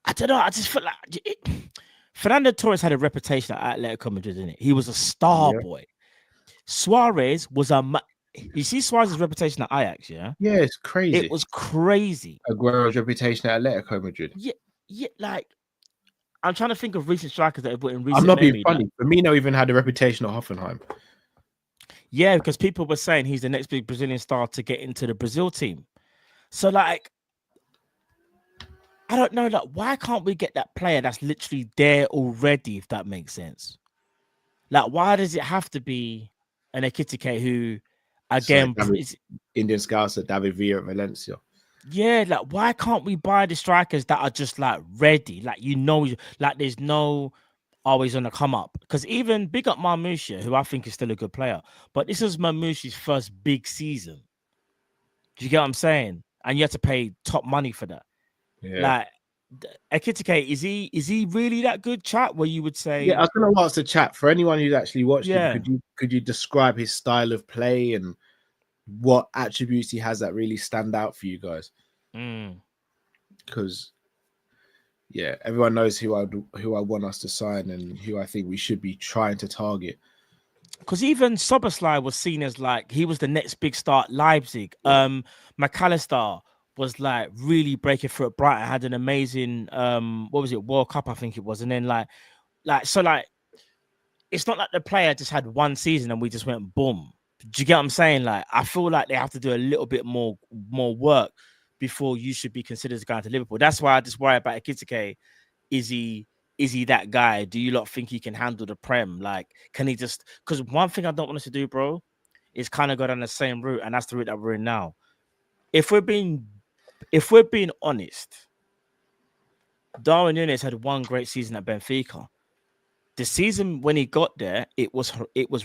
I don't know. I just feel like Fernando Torres had a reputation at Atletico Madrid, didn't it? He was a star boy. Suarez was you see Suarez's reputation at Ajax, yeah? Yeah, it's crazy. It was crazy. Aguero's reputation at Atletico Madrid. Yeah, like I'm trying to think of recent strikers that have put in recent. I'm not being funny. Firmino even had a reputation at Hoffenheim. Yeah, because people were saying he's the next big Brazilian star to get into the Brazil team. So, like, I don't know, like, why can't we get that player that's literally there already, if that makes sense? Like, why does it have to be an Ekitike who, again, Indian Scouser, David Villa at Valencia? Yeah, like, why can't we buy the strikers that are just, like, ready? Like, like, there's no always on the come up. Because even big up Marmouche, who I think is still a good player, but this is Marmouche's first big season. Do you get what I'm saying? And you have to pay top money for that. Yeah. Like, Ekitike, is he really that good, chat? Where you would say, yeah, I was going to ask the chat for anyone who's actually watched him. Could you describe his style of play and what attributes he has that really stand out for you guys? Because yeah, everyone knows who I want us to sign and who I think we should be trying to target. Because even Soboslai was seen as like he was the next big star at Leipzig. Yeah. McAllister was like really breaking through at Brighton, had an amazing what was it, World Cup, I think it was. And then like it's not like the player just had one season and we just went boom. Do you get what I'm saying? Like, I feel like they have to do a little bit more work before you should be considered going to Liverpool. That's why I just worry about Ekitike. Is he that guy? Do you lot think he can handle the Prem? Like, can he just... Because one thing I don't want us to do, bro, is kind of go down the same route, and that's the route that we're in now. If we're being honest, Darwin Núñez had one great season at Benfica. The season when he got there, it was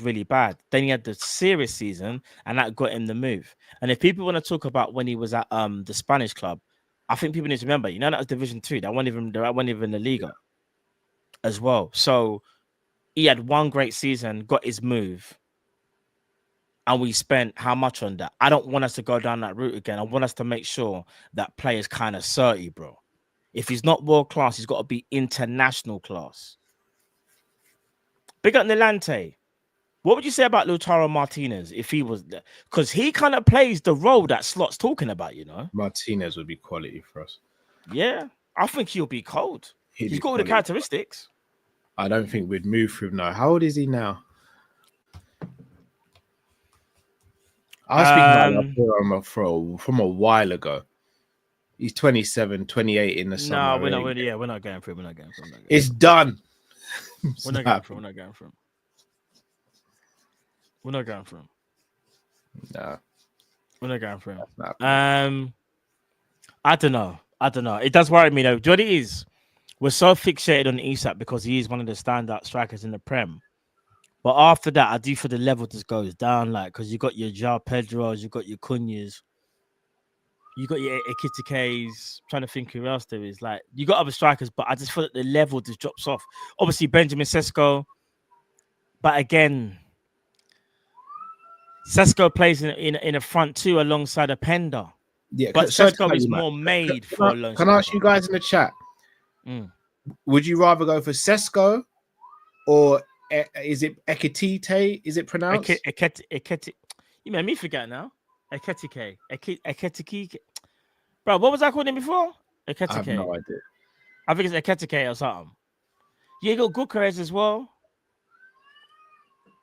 really bad. Then he had the serious season, and that got him the move. And if people want to talk about when he was at the Spanish club, I think people need to remember, that was Division 2. That wasn't even the Liga as well. So he had one great season, got his move, and we spent how much on that? I don't want us to go down that route again. I want us to make sure that player's kind of 30, bro. If he's not world class, he's got to be international class. Big up Nilante. What would you say about Lautaro Martinez if he was there? Because he kind of plays the role that Slot's talking about, Martinez would be quality for us. Yeah, I think he'll be cold. He's got all the characteristics. I don't think we'd move for him now. How old is he now? I was speaking about him from a while ago. He's 27, 28 in the summer. No, we're not going for him. It's done. We're not going for him. We're not going for him. No. We're not going for him. I don't know. It does worry me though. Do you know what it is? We're so fixated on Isak because he is one of the standout strikers in the Prem. But after that, I do feel the level just goes down, like, because you got your João Pedros, you got your Cunhas, you got your Ekitikes. Trying to think who else there is. Like, you got other strikers, but I just feel that the level just drops off. Obviously, Benjamin Sesko, but again, Sesko plays in a front two alongside a Pender. Yeah, but Sesko is more made for a lone. Can I ask you guys in the chat? Would you rather go for Sesko or is it Ekitike? Is it pronounced? Ekitike. You made me forget now. Ekitike. Bro, what was I calling him before? Ekitike. I have no idea. I think it's Ekitike or something. Yeah, you got Gyökeres as well.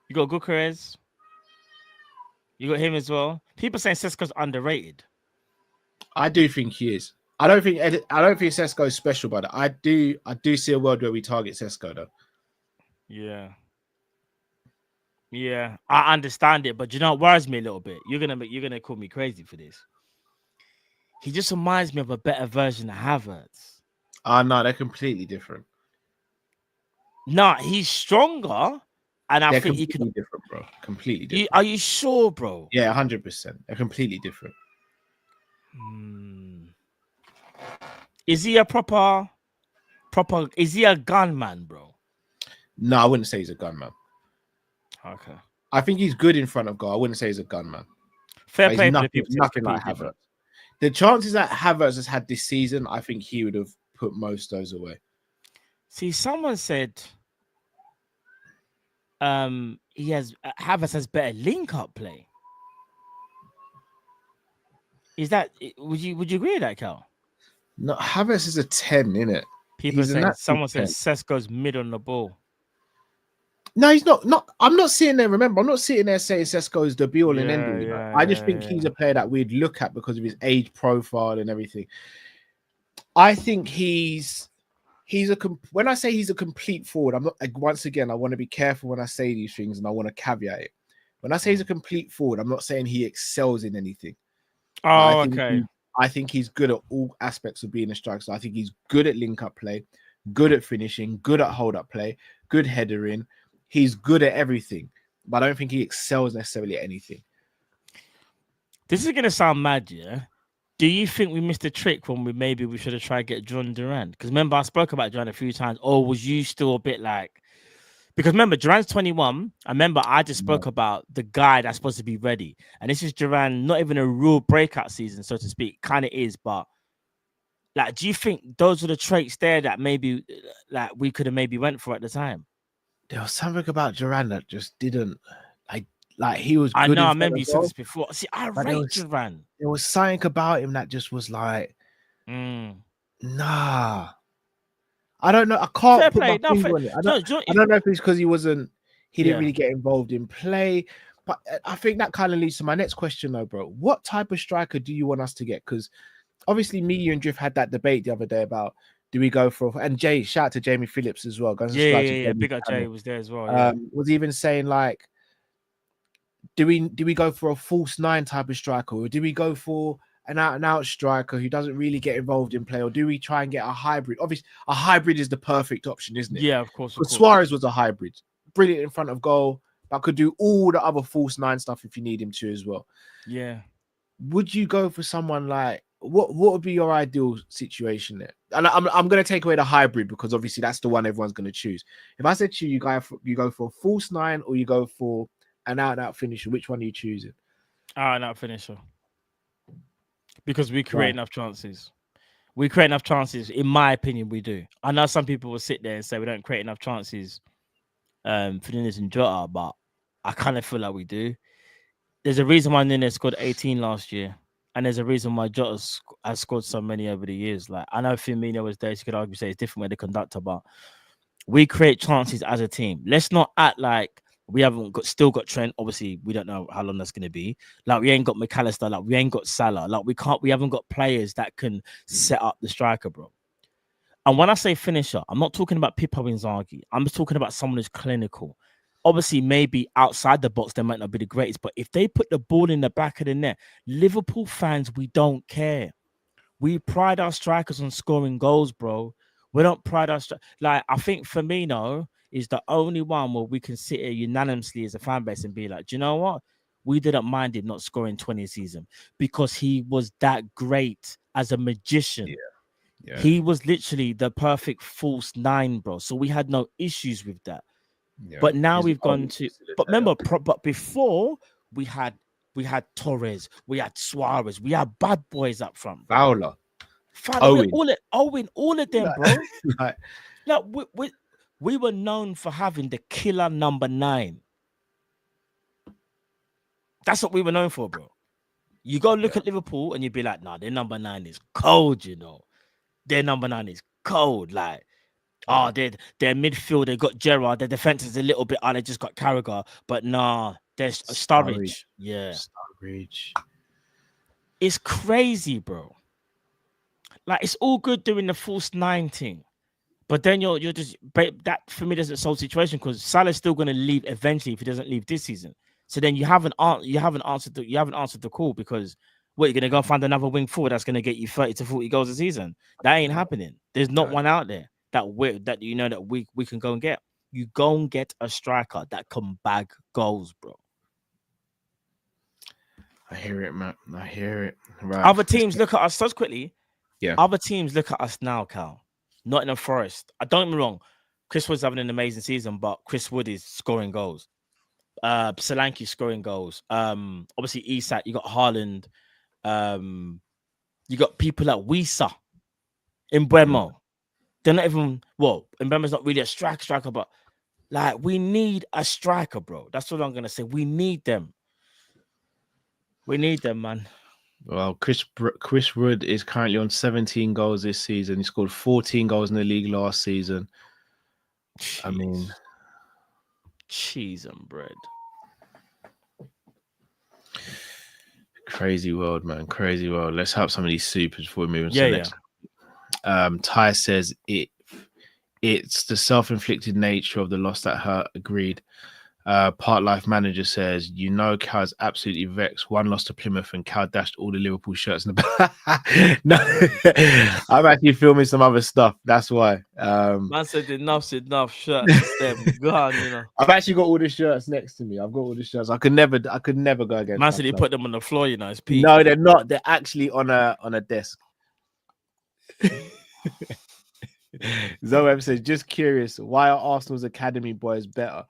You got Gyökeres. You got him as well. People saying Sesko's underrated. I do think he is. I don't think Sesko is special, but I do see a world where we target Sesko though. Yeah, I understand it, but you know what worries me a little bit? You're gonna call me crazy for this. He just reminds me of a better version of Havertz. No, they're completely different. No, he's stronger, and I think he can. Different, bro. Completely different. Are you sure, bro? Yeah, 100%. They're completely different. Is he a proper? Is he a gunman, bro? No, I wouldn't say he's a gunman. Okay. I think he's good in front of goal. I wouldn't say he's a gunman. Fair play to the people. Nothing like Havertz. The chances that Havertz has had this season, I think he would have put most of those away. See, someone said he has Havertz has better link up play. Is that would you agree with that, Cal? No, Havertz is a 10, isn't it? People saying someone says Sesko's mid on the ball. No, he's not. I'm not sitting there. Remember, I'm not sitting there saying Sesko is the be all and end all. Yeah, I just think he's a player that we'd look at because of his age profile and everything. I think when I say he's a complete forward, I'm not. Once again, I want to be careful when I say these things, and I want to caveat it. When I say he's a complete forward, I'm not saying he excels in anything. Oh, okay. I think he's good at all aspects of being a striker. So I think he's good at link-up play, good at finishing, good at hold-up play, good headering. He's good at everything, but I don't think he excels necessarily at anything. This is going to sound mad, yeah? Do you think we missed a trick when we should have tried to get John Duran? Because remember, I spoke about Duran a few times. Or was you still a bit like... Because remember, Duran's 21. I remember I just spoke about the guy that's supposed to be ready. And this is Duran, not even a real breakout season, so to speak. Kind of is, but... Like, do you think those are the traits there that maybe like we could have maybe went for at the time? There was something about Duran that just didn't like he was good. I know, I remember you said this before. See, I rate Duran. There was something about him that just was like, nah. I don't know. I can't put my finger on it. I don't know if it's because he didn't really get involved in play. But I think that kind of leads to my next question, though, bro. What type of striker do you want us to get? Because obviously, me, you, and Drift had that debate the other day about do we go for, and Jay, shout out to Jamie Phillips as well. Yeah. Big up Jay was there as well. Was even saying like, do we go for a false nine type of striker, or do we go for an out and out striker who doesn't really get involved in play, or do we try and get a hybrid? Obviously, a hybrid is the perfect option, isn't it? Yeah, of course. But Suarez was a hybrid, brilliant in front of goal, but could do all the other false nine stuff if you need him to as well. Yeah. Would you go for someone like? What would be your ideal situation there? And I'm going to take away the hybrid because obviously that's the one everyone's going to choose. If I said to you, you go for a false nine or you go for an out finisher, which one are you choosing? Out and out finisher. Because we create enough chances. We create enough chances. In my opinion, we do. I know some people will sit there and say we don't create enough chances for Nunes and Jota, but I kind of feel like we do. There's a reason why Nunes scored 18 last year. And there's a reason why Jota has scored so many over the years. Like I know Firmino was there, so you could argue say it's different with the conductor, but we create chances as a team. Let's not act like we still got Trent. Obviously, we don't know how long that's gonna be. Like we ain't got McAllister, like we ain't got Salah. Like we haven't got players that can set up the striker, bro. And when I say finisher, I'm not talking about Pippo Inzaghi. I'm just talking about someone who's clinical. Obviously, maybe outside the box, they might not be the greatest, but if they put the ball in the back of the net, Liverpool fans, we don't care. We pride our strikers on scoring goals, bro. We don't pride our like. I think Firmino is the only one where we can sit here unanimously as a fan base and be like, do you know what? We didn't mind him not scoring 20 a season because he was that great as a magician. Yeah. He was literally the perfect false nine, bro. So we had no issues with that. Yeah, but now we've gone to. But remember, but before we had Torres, we had Suarez, we had bad boys up front. Fowler, Owen, all of them, bro. Like we were known for having the killer number 9. That's what we were known for, bro. You go look at Liverpool and you'd be like, nah, their number 9 is cold, you know. Their number 9 is cold, like. Oh, their midfield, they got Gerrard. Their defense is a little bit, they just got Carragher. But nah, there's Sturridge. Yeah. Sturridge. It's crazy, bro. Like, it's all good doing the false 9 thing. But then you're just, that for me doesn't solve the situation because Salah's still going to leave eventually if he doesn't leave this season. So then you haven't answered the call because you're going to go find another wing forward that's going to get you 30 to 40 goals a season. That ain't happening. There's not one out there. That we can go and get. You go and get a striker that can bag goals, bro. I hear it, man. I hear it. Right. Other teams look at us so quickly. Yeah. Other teams look at us now, Cal. Nottingham Forest. I don't get me wrong. Chris Wood's having an amazing season, but Chris Wood is scoring goals. Solanke scoring goals. Obviously, Isak. You got Haaland. You got people like Wisa in Mbeumo. They're not even Mbeumo's not really a striker, but like we need a striker, bro. That's what I'm gonna say. We need them. We need them, man. Well, Chris Wood is currently on 17 goals this season. He scored 14 goals in the league last season. Jeez. I mean, cheese and bread. Crazy world, man. Crazy world. Let's help some of these supers before we move on to Yeah, the next. Ty says it's the self-inflicted nature of the loss that hurt. Agreed. Part Life Manager says, Cal's absolutely vexed. One loss to Plymouth and Cal dashed all the Liverpool shirts in the back. No, I'm actually filming some other stuff. That's why. Man said enough's enough. Shirts, them gone, you know. I've actually got all the shirts next to me. I've got all the shirts. I could never go against. Man said he put them on the floor, you know. It's peak. No, they're not. They're actually on a desk. Zoem says, just curious, why are Arsenal's academy boys better?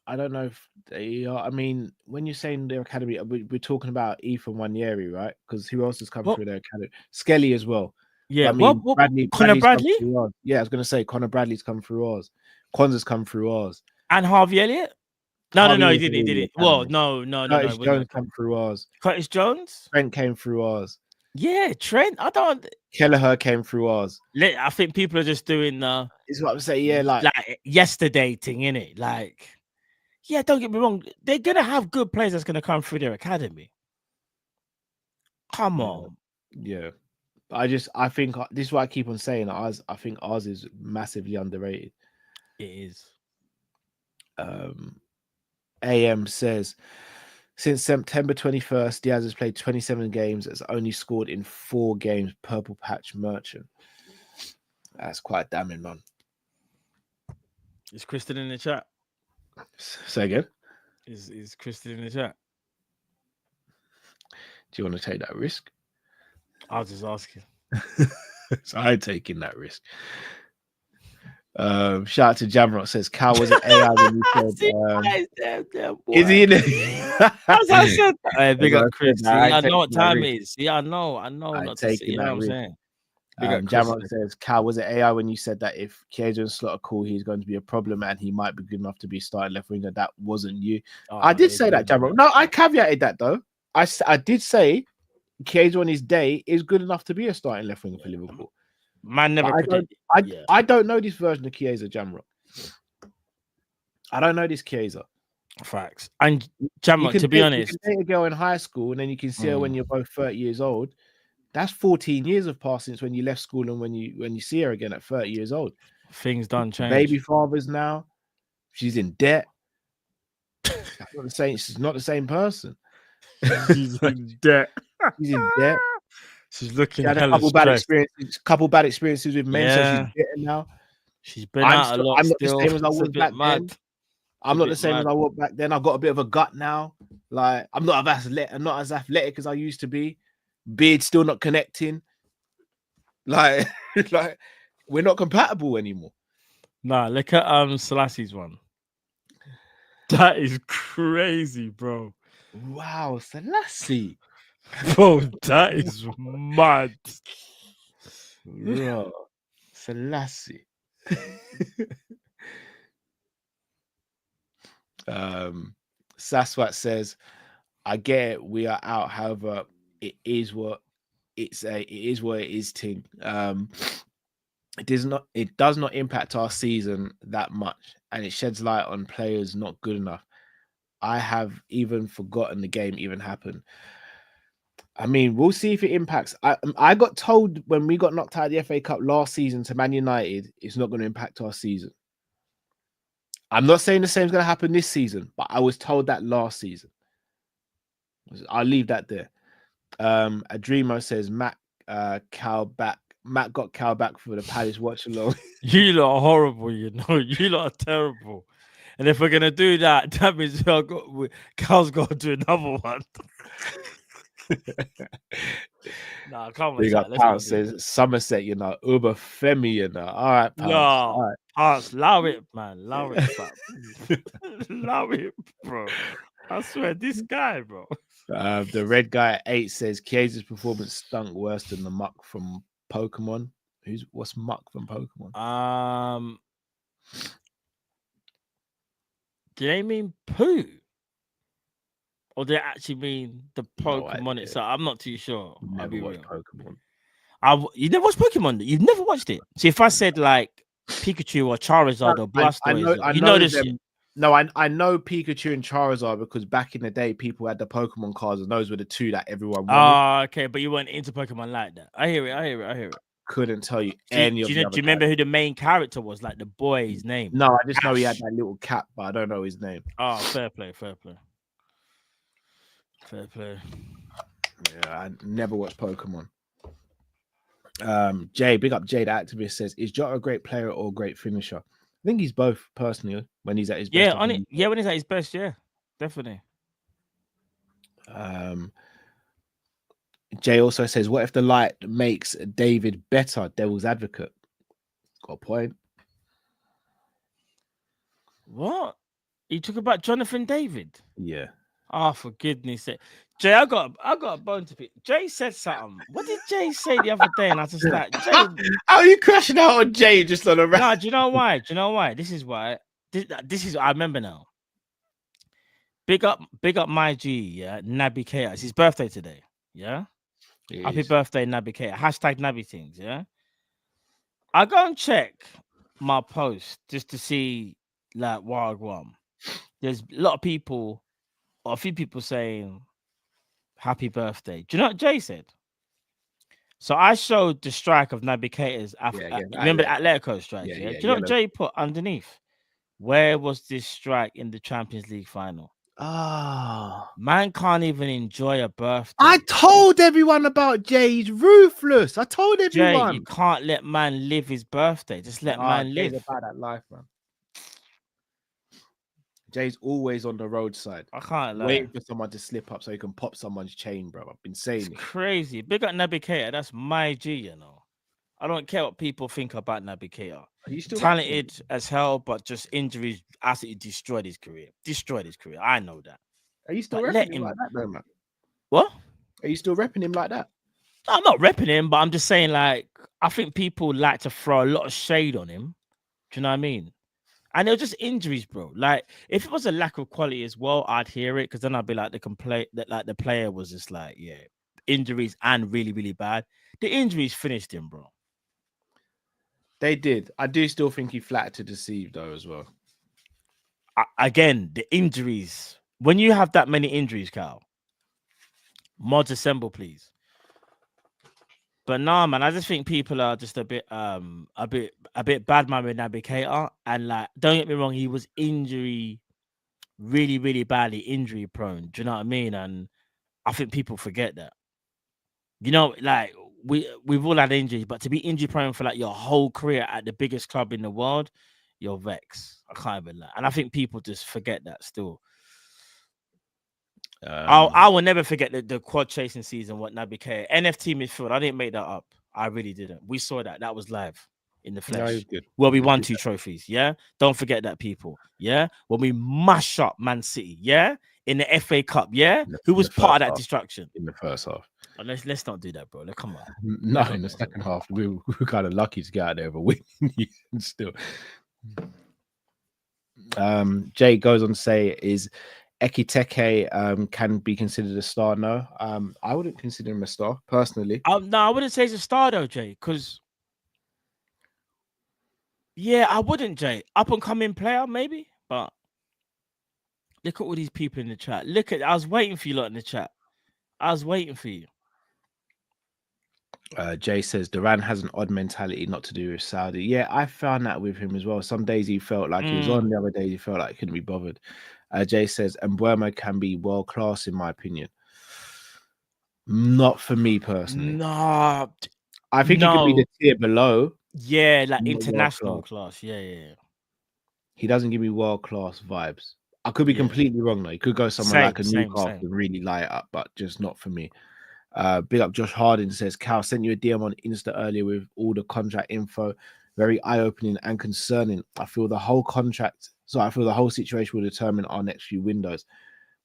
I don't know if they are. I mean, when you're saying their academy, we're talking about Ethan Wanieri, right? Because who else has come through their academy? Skelly as well. Yeah, I mean, Conor Bradley? Yeah, I was going to say Conor Bradley's come through ours. Kwanzaa's come through ours. And Harvey Elliott? No, he didn't. Well, no. Curtis Jones come through ours. Curtis Jones? Trent came through ours. Yeah, Trent. Kelleher came through ours. I think people are just doing is what I'm saying. Yeah, like yesterday thing, innit? Like, yeah, don't get me wrong. They're gonna have good players that's gonna come through their academy. Come on. Yeah. I think this is what I keep on saying. I think ours is massively underrated. It is. AM says, since September 21st, Diaz has played 27 games, has only scored in 4 games. Purple Patch Merchant. That's quite damning, man. Is Kristen in the chat? Say again? Is Kristen in the chat? Do you want to take that risk? I was just asking. So I'm taking that risk. Shout out to Jamrock says Cal was an AI when you said is he in it? As I said, hey, big up Chris. I know what time it is. Yeah, I know. Not to see, you know what I'm saying. Jamrock says Cal was it AI when you said that if Chiesa and Slot are cool, he's going to be a problem and he might be good enough to be starting left winger. That wasn't you. I did say that, Jamrock. No, I caveated that though. I did say Chiesa on his day is good enough to be a starting left winger for Liverpool. Man never predicted. I don't know this version of Chiesa, Jamrock. I don't know this Chiesa. Facts. And Jamrock, to be honest, you can date a girl in high school and then you can see her when you're both 30 years old. That's 14 years have passed since when you left school and when you see her again at 30 years old. Things done change. Baby fathers now. She's in debt. She's not the same person. She's in debt. She's in debt. She's looking. She had a couple bad experiences with men, so she's bitter now. She's been out a lot. I'm not the same as I was back then. I'm not the same as I was back then. I've got a bit of a gut now. Like I'm not as athletic as I used to be. Beard still not connecting. Like we're not compatible anymore. Nah, look at Selassie's one. That is crazy, bro. Wow, Selassie. Bro, that is mad. Bro, Selassie. Saswat says, I get it, we are out, however, it is what it is, Ting. It does not impact our season that much, and it sheds light on players not good enough. I have even forgotten the game even happened. I mean, we'll see if it impacts. I got told when we got knocked out of the FA Cup last season to Man United, it's not going to impact our season. I'm not saying the same is going to happen this season, but I was told that last season. I'll leave that there. Adremo says Matt got Cal back for the Palace watch along. You lot are horrible, you know. You lot are terrible. And if we're going to do that, that means Cal's got to do another one. Nah, come on. Big up Cal says Somerset, you know, Uber Femi, you know. All right, pals. No, all right. Pals, allow it, man. Allow it, allow it, bro. I swear, this guy, bro. The red guy at 8 says Kieza's performance stunk worse than the muck from Pokemon. What's muck from Pokemon? Do they mean poo? Or do they actually mean the Pokemon itself? I'm not too sure. I'll be real. Pokemon. You never watched Pokemon? You've never watched it? See, if I said like Pikachu or Charizard or Blastoise, I know this shit. No, I know Pikachu and Charizard because back in the day, people had the Pokemon cards, and those were the two that everyone wanted. Oh, okay, but you weren't into Pokemon like that. I hear it. Couldn't tell you Do you remember who the main character was? Like the boy's name? No, I just know he had that little cap, but I don't know his name. Oh, fair play. Yeah, I never watched Pokemon. Jay, big up Jay, the activist, says, is Jota a great player or a great finisher? I think he's both, personally, when he's at his best. When he's at his best, yeah, definitely. Jay also says, what if the light makes David better? Devil's advocate. Got a point. What? You talk about Jonathan David? Yeah. Oh, for goodness sake. Jay, I got a bone to pick. Jay said something. What did Jay say the other day? And I just like, Jay, how are you crashing out on Jay just on a No, do you know why? This is why. This is I remember now. Big up my G, yeah, Naby Keita. It's his birthday today, yeah. Happy birthday, Naby Keita. Hashtag Naby things, yeah. I go and check my post just to see like Wagwan. There's a lot of people, or a few people saying happy birthday. Do you know what Jay said? So I showed the strike of Naby Keita's. Remember the Atletico strike? Yeah. Do you know what Jay put underneath? Where was this strike in the Champions League final? Man can't even enjoy a birthday. I told everyone about Jay. He's ruthless. I told everyone. Jay, you can't let man live his birthday. Just let man live. Jay's about that life, man. Jay's always on the roadside. I can't lie. Waiting for someone to slip up so he can pop someone's chain, bro. I've been saying it's crazy. Big up Naby Keita. That's my G, you know. I don't care what people think about Naby Keita. He's still talented as hell, but just injuries absolutely destroyed his career. I know that. Are you still repping him like that, though, man? What? Are you still repping him like that? No, I'm not repping him, but I'm just saying, like, I think people like to throw a lot of shade on him. Do you know what I mean? And they're just injuries, bro. Like, if it was a lack of quality as well, I'd hear it, because then I'd be like, the player was just like, yeah, injuries and really, really bad. The injuries finished him, bro. They did. I do still think he flattered to deceive, though, as well. Again, the injuries. When you have that many injuries, Cal, mods assemble, please. But nah, man, I just think people are just a bit bad man with Naby Keita. And like, don't get me wrong, he was really, really badly injury prone. Do you know what I mean? And I think people forget that. You know, like we've all had injuries, but to be injury prone for like your whole career at the biggest club in the world, you're vexed. I can't even lie. And I think people just forget that still. I will never forget the quad chasing season. What Naby Keita, NFT midfield. I didn't make that up. I really didn't. We saw that. That was live in the flesh. Well, we won 2 trophies. Yeah, don't forget that, people. Yeah, when we mash up Man City. Yeah, in the FA Cup. Yeah, who was part of that destruction in the first half? Oh, let's not do that, bro. Come on. No, in the second half, we were kind of lucky to get out there with a win. Still, Jay goes on to say, is Ekiteke can be considered a star? No, I wouldn't consider him a star personally. No, I wouldn't say he's a star though, Jay, because I wouldn't, Jay. Up and coming player, maybe, but look at all these people in the chat. I was waiting for you lot in the chat. I was waiting for you. Jay says Duran has an odd mentality, not to do with Saudi. Yeah, I found that with him as well. Some days he felt like he was on, the other days he felt like he couldn't be bothered. Jay says Mbeumo can be world class in my opinion. Not for me personally. No, I think he could be the tier below. Yeah, like international class. Yeah. He doesn't give me world class vibes. I could be completely wrong though. He could go somewhere like a Newcastle and really light it up, but just not for me. Big up Josh Harding says, Cal, sent you a DM on Insta earlier with all the contract info. Very eye-opening and concerning. I feel the whole situation will determine our next few windows.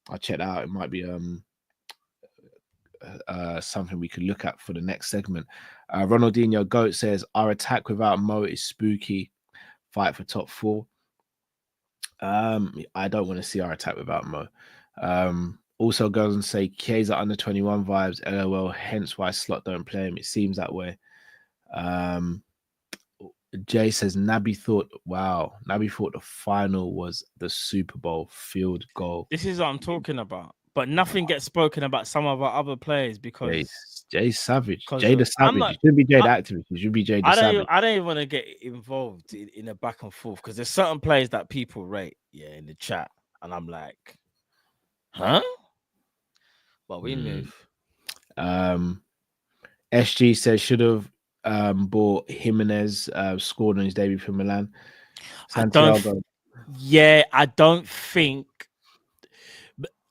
I'll check that out. It might be something we could look at for the next segment. Ronaldinho Goat says our attack without Mo is spooky. Fight for top 4. I don't want to see our attack without Mo. Also goes and say Chiesa under 21 vibes, LOL, hence why Slot don't play him. It seems that way. Jay says Naby thought the final was the Super Bowl field goal. This is what I'm talking about. But nothing gets spoken about some of our other players because Jay's savage. Jay the savage. You shouldn't be Jay the activist. You should be Jay the savage. I don't even want to get involved in a back and forth because there's certain players that people rate, in the chat, and I'm like, huh? But we move. SG says should have bought Jimenez, scored on his debut for Milan. Santiago.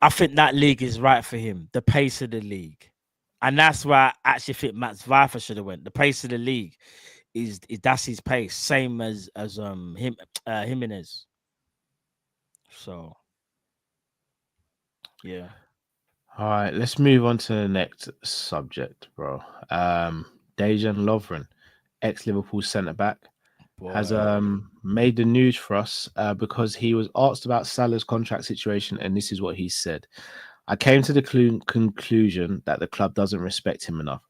I think that league is right for him. The pace of the league, and that's why I actually think Max Vifer should have went. The pace of the league is that's his pace, same as Jimenez. So, yeah. All right, let's move on to the next subject, bro. Dejan Lovren, ex-Liverpool centre-back, has made the news for us because he was asked about Salah's contract situation, and this is what he said. I came to the conclusion that the club doesn't respect him enough,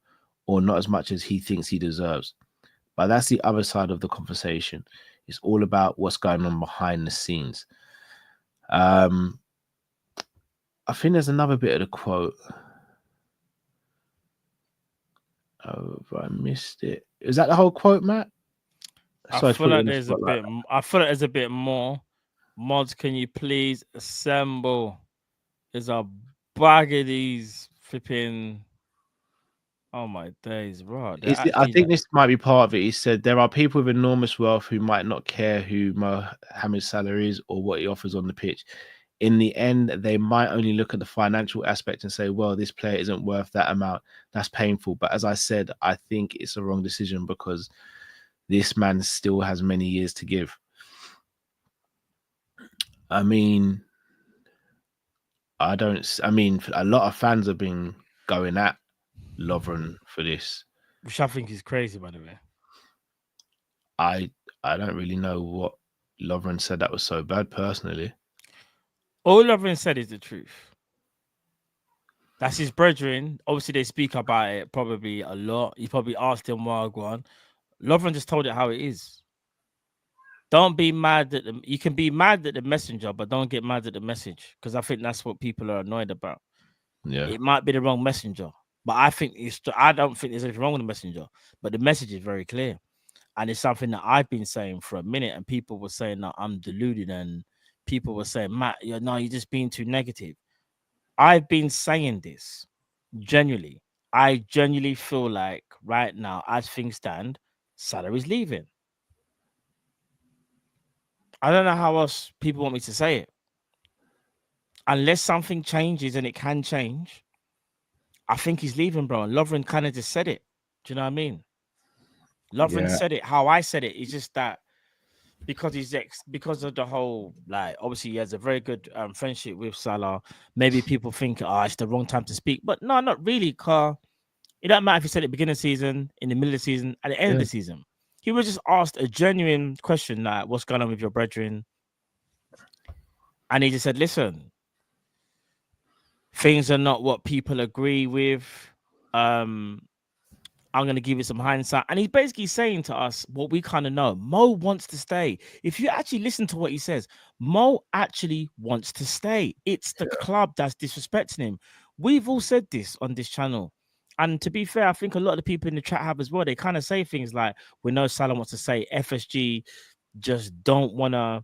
or not as much as he thinks he deserves. But that's the other side of the conversation. It's all about what's going on behind the scenes. I think there's another bit of the quote. Oh, I missed it. Is that the whole quote, Matt? I feel like there's a bit more. Mods, can you please assemble? There's a bag of these flipping. Oh my days, right? I think this might be part of it. He said there are people with enormous wealth who might not care who Mohamed Salah is or what he offers on the pitch. In the end, they might only look at the financial aspect and say, well, this player isn't worth that amount. That's painful. But as I said, I think it's a wrong decision because this man still has many years to give. I mean, a lot of fans have been going at Lovren for this. Which I think is crazy, by the way. I don't really know what Lovren said that was so bad, personally. All Lovren said is the truth. That's his brethren. Obviously, they speak about it probably a lot. You probably asked him while gone. Lovren just told it how it is. Don't be mad at them. You can be mad at the messenger, but don't get mad at the message because I think that's what people are annoyed about. Yeah, it might be the wrong messenger, but I don't think there's anything wrong with the messenger. But the message is very clear, and it's something that I've been saying for a minute. And people were saying that I'm deluded, and people were saying, Matt, you're just being too negative. I've been saying this genuinely. I genuinely feel like right now, as things stand, Salah is leaving. I don't know how else people want me to say it. Unless something changes, and it can change, I think he's leaving, bro. And Lovren kind of just said it. Do you know what I mean? Lovren said it how I said it. It's just that because because of the whole, like, obviously he has a very good friendship with Salah. Maybe people think, it's the wrong time to speak. But no, not really, car. It don't matter if he said it at the beginning of the season, in the middle of the season, at the end of the season. He was just asked a genuine question, like, what's going on with your brethren? And he just said, listen, things are not what people agree with. I'm going to give you some hindsight. And he's basically saying to us what we kind of know. Mo wants to stay. If you actually listen to what he says, Mo actually wants to stay. It's the club that's disrespecting him. We've all said this on this channel. And to be fair, I think a lot of the people in the chat have as well. They kind of say things like, we know Salah wants to say, FSG just don't want to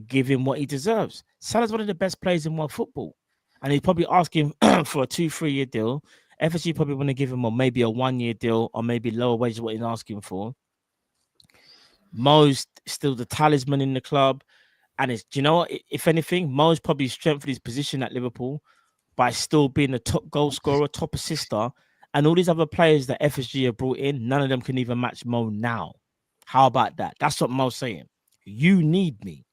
give him what he deserves. Salah's one of the best players in world football. And he's probably asking for a 2-3 year deal. FSG probably want to give him maybe a 1 year deal or maybe lower wages what he's asking for. Mo's still the talisman in the club. And do you know what? If anything, Mo's probably strengthened his position at Liverpool by still being the top goal scorer, top assister. And all these other players that FSG have brought in, none of them can even match Mo now. How about that? That's what Mo's saying. You need me.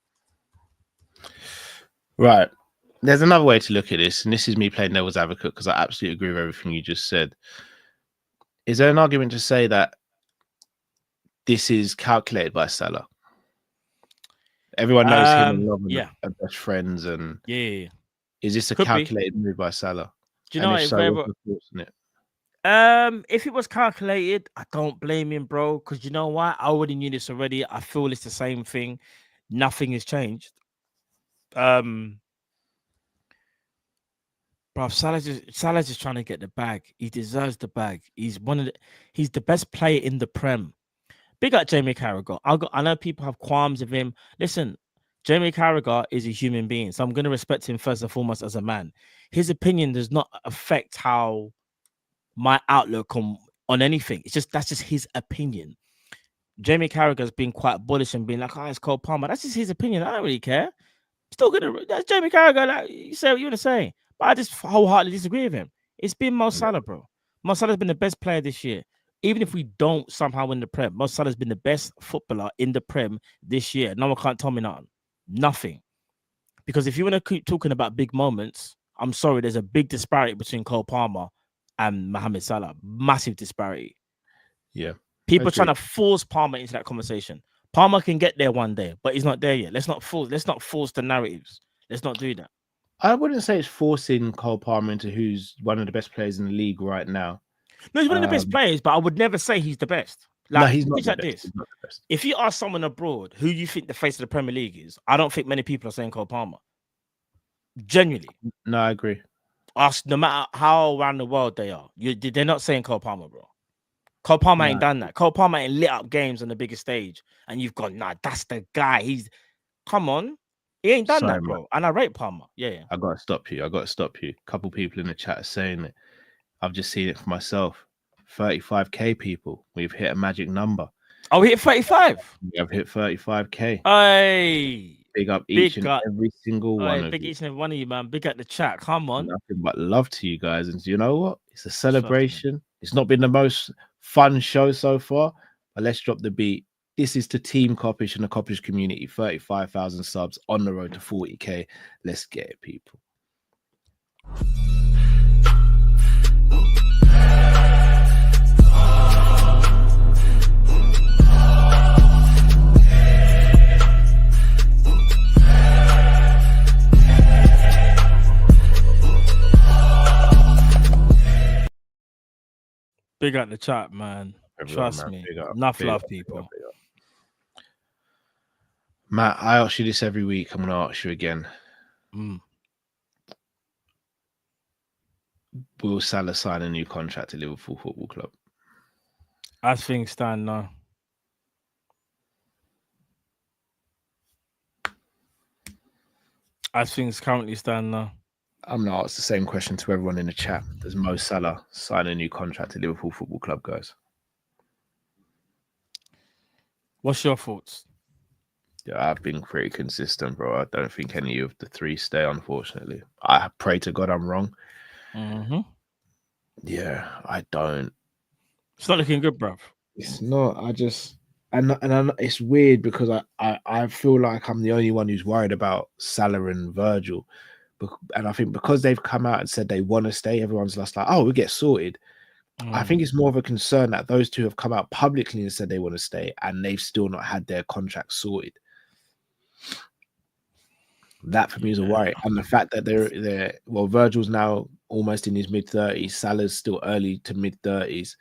Right. there's another way to look at this, and this is me playing devil's advocate because I absolutely agree with everything you just said. Is there an argument to say that this is calculated by Salah? Everyone knows him and Lovren are best friends, and is this a calculated move by Salah? Do you know if so, what's your thoughts on it? If it was calculated, I don't blame him, bro. Because you know what? I already knew this already. I feel it's the same thing. Nothing has changed. Bro, Salah's just trying to get the bag. He deserves the bag. He's the best player in the Prem. Big up Jamie Carragher. I know people have qualms of him. Listen, Jamie Carragher is a human being, so I'm going to respect him first and foremost as a man. His opinion does not affect how my outlook on anything. That's just his opinion. Jamie Carragher's been quite bullish and being like, "Oh, it's Cole Palmer." That's just his opinion. I don't really care. Still gonna. That's Jamie Carragher. Like, you say what you want to say, but I just wholeheartedly disagree with him. It's been Mo Salah, bro. Mo Salah's been the best player this year. Even if we don't somehow win the Prem, Mo Salah's been the best footballer in the Prem this year. No one can't tell me nothing. Because if you want to keep talking about big moments, I'm sorry, there's a big disparity between Cole Palmer and Mohamed Salah. Massive disparity. Yeah. People are trying to force Palmer into that conversation. Palmer can get there one day, but he's not there yet. Let's not force the narratives. Let's not do that. I wouldn't say it's forcing Cole Palmer into who's one of the best players in the league right now. No, he's one of the best players, but I would never say he's the best. Like, no, he's not the best. He's not the best. If you ask someone abroad who you think the face of the Premier League is, I don't think many people are saying Cole Palmer. Genuinely. No, I agree. Ask no matter how around the world they are. They're not saying Cole Palmer, bro. Cole Palmer ain't done that. Cole Palmer ain't lit up games on the biggest stage. And you've gone, nah, that's the guy. Come on. He ain't done that, bro. Man. And I rate Palmer. Yeah. I got to stop you. A couple people in the chat are saying it. I've just seen it for myself. 35k people. We've hit a magic number. Oh, we hit 35? We have hit 35k. Hey. Big up each and every single one of big you. Each and every one of you, man. Big up the chat. Come on. Nothing but love to you guys. And you know what? It's a celebration. It's not been the most fun show so far, but let's drop the beat. This is to Team Kopish and the Kopish community. 35,000 subs on the road to 40k. Let's get it, people. Big up the chat, man. Trust me. Enough love, people. Matt, I ask you this every week. I'm going to ask you again. Will Salah sign a new contract at Liverpool Football Club? As things stand now. As things currently stand now. I'm going to ask the same question to everyone in the chat. Does Mo Salah sign a new contract at Liverpool Football Club, guys? What's your thoughts? Yeah, I've been pretty consistent, bro. I don't think any of the three stay, unfortunately. I pray to God I'm wrong. Yeah, I don't. It's not looking good, bro. It's not. And it's weird because I feel like I'm the only one who's worried about Salah and Virgil. And I think because they've come out and said they want to stay, everyone's just like, oh, we'll get sorted. I think it's more of a concern that those two have come out publicly and said they want to stay, and they've still not had their contract sorted. That for me is a worry. And the fact that they're Virgil's now almost in his mid-30s, Salah's still early to mid-30s.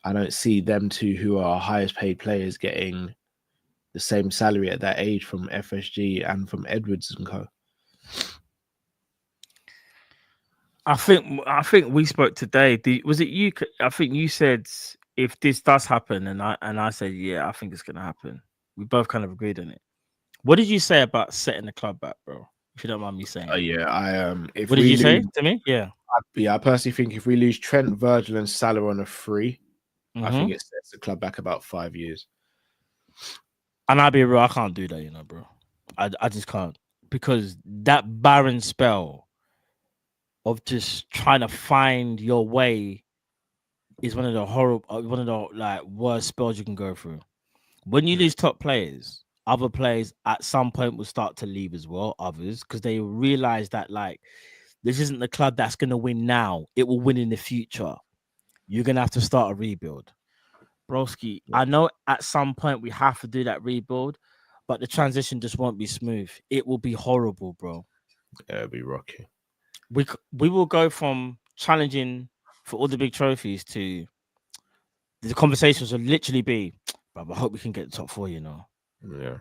I don't see them two, who are highest paid players, getting the same salary at that age from FSG and from Edwards and co. I think we spoke today. Was it you? I think you said if this does happen, and I said, yeah, I think it's gonna happen. We both kind of agreed on it. What did you say about setting the club back, bro? If you don't mind me saying. Oh yeah, what did you say to me? Yeah. I personally think if we lose Trent, Virgil, and Salah on a free, I think it sets the club back about 5 years. And I'll be real, I can't do that, bro. I just can't, because that barren spell of just trying to find your way is one of the worst spells you can go through. When you lose top players, other players at some point will start to leave as well, others, because they realize that like this isn't the club that's going to win now. It will win in the future. You're going to have to start a rebuild. Broski, I know at some point we have to do that rebuild, but the transition just won't be smooth. It will be horrible, bro. Yeah, it'll be rocky. We will go from challenging for all the big trophies to the conversations will literally be, bro, I hope we can get the top 4, you know. Yeah.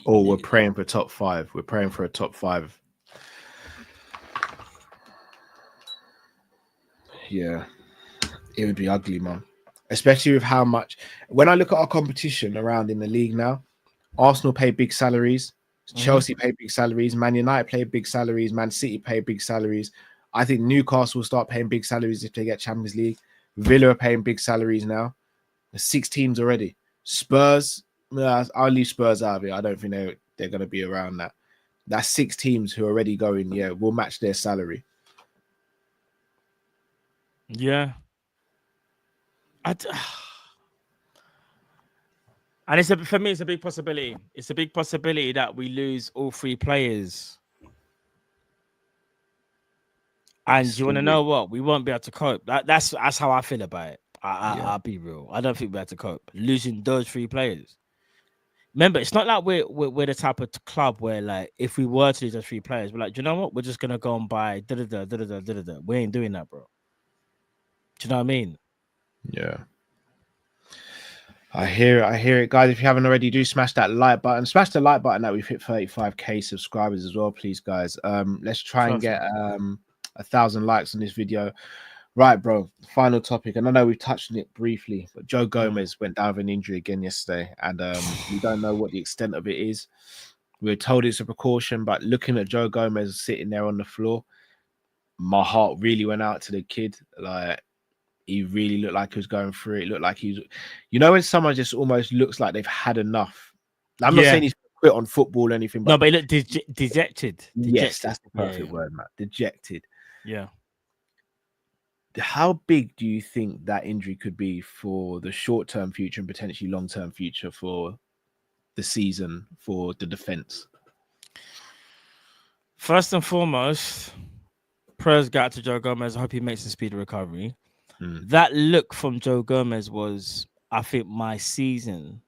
Or we're praying for top 5. We're praying for a top 5. Yeah. It would be ugly, man. Especially with how much. When I look at our competition around in the league now, Arsenal pay big salaries, Chelsea pay big salaries, Man United pay big salaries, Man City pay big salaries. I think Newcastle will start paying big salaries if they get Champions League. Villa are paying big salaries now. There's 6 teams already. Spurs, I'll leave Spurs out of it. I don't think they're going to be around that. That's 6 teams who are already going, yeah, we'll match their salary. Yeah. And for me, it's a big possibility. It's a big possibility that we lose all 3 players. And do you want to know what? We won't be able to cope. That's how I feel about it. I'll be real. I don't think we're able to cope. Losing those 3 players. Remember, it's not like we're the type of club where, like, if we were to lose those 3 players, we're like, do you know what? We're just gonna go and buy da-da-da. We ain't doing that, bro. Do you know what I mean? Yeah. I hear it, guys. If you haven't already, do smash that like button. Smash the like button that we've hit 35k subscribers as well, please, guys. Let's try and get 1,000 likes on this video. Right, bro. Final topic, and I know we've touched on it briefly, but Joe Gomez went down with an injury again yesterday, and we don't know what the extent of it is. We were told it's a precaution, but looking at Joe Gomez sitting there on the floor, my heart really went out to the kid. Like, he really looked like he was going through it. It looked like he was, you know, when someone just almost looks like they've had enough. I'm not saying he's quit on football or anything, but no, but he looked dejected. Yes, that's the perfect word, Matt. Dejected. Yeah. How big do you think that injury could be for the short-term future and potentially long-term future for the season for the defense? First and foremost, prayers go out to Joe Gomez. I hope he makes a speedy recovery. That look from Joe Gomez was, I think my season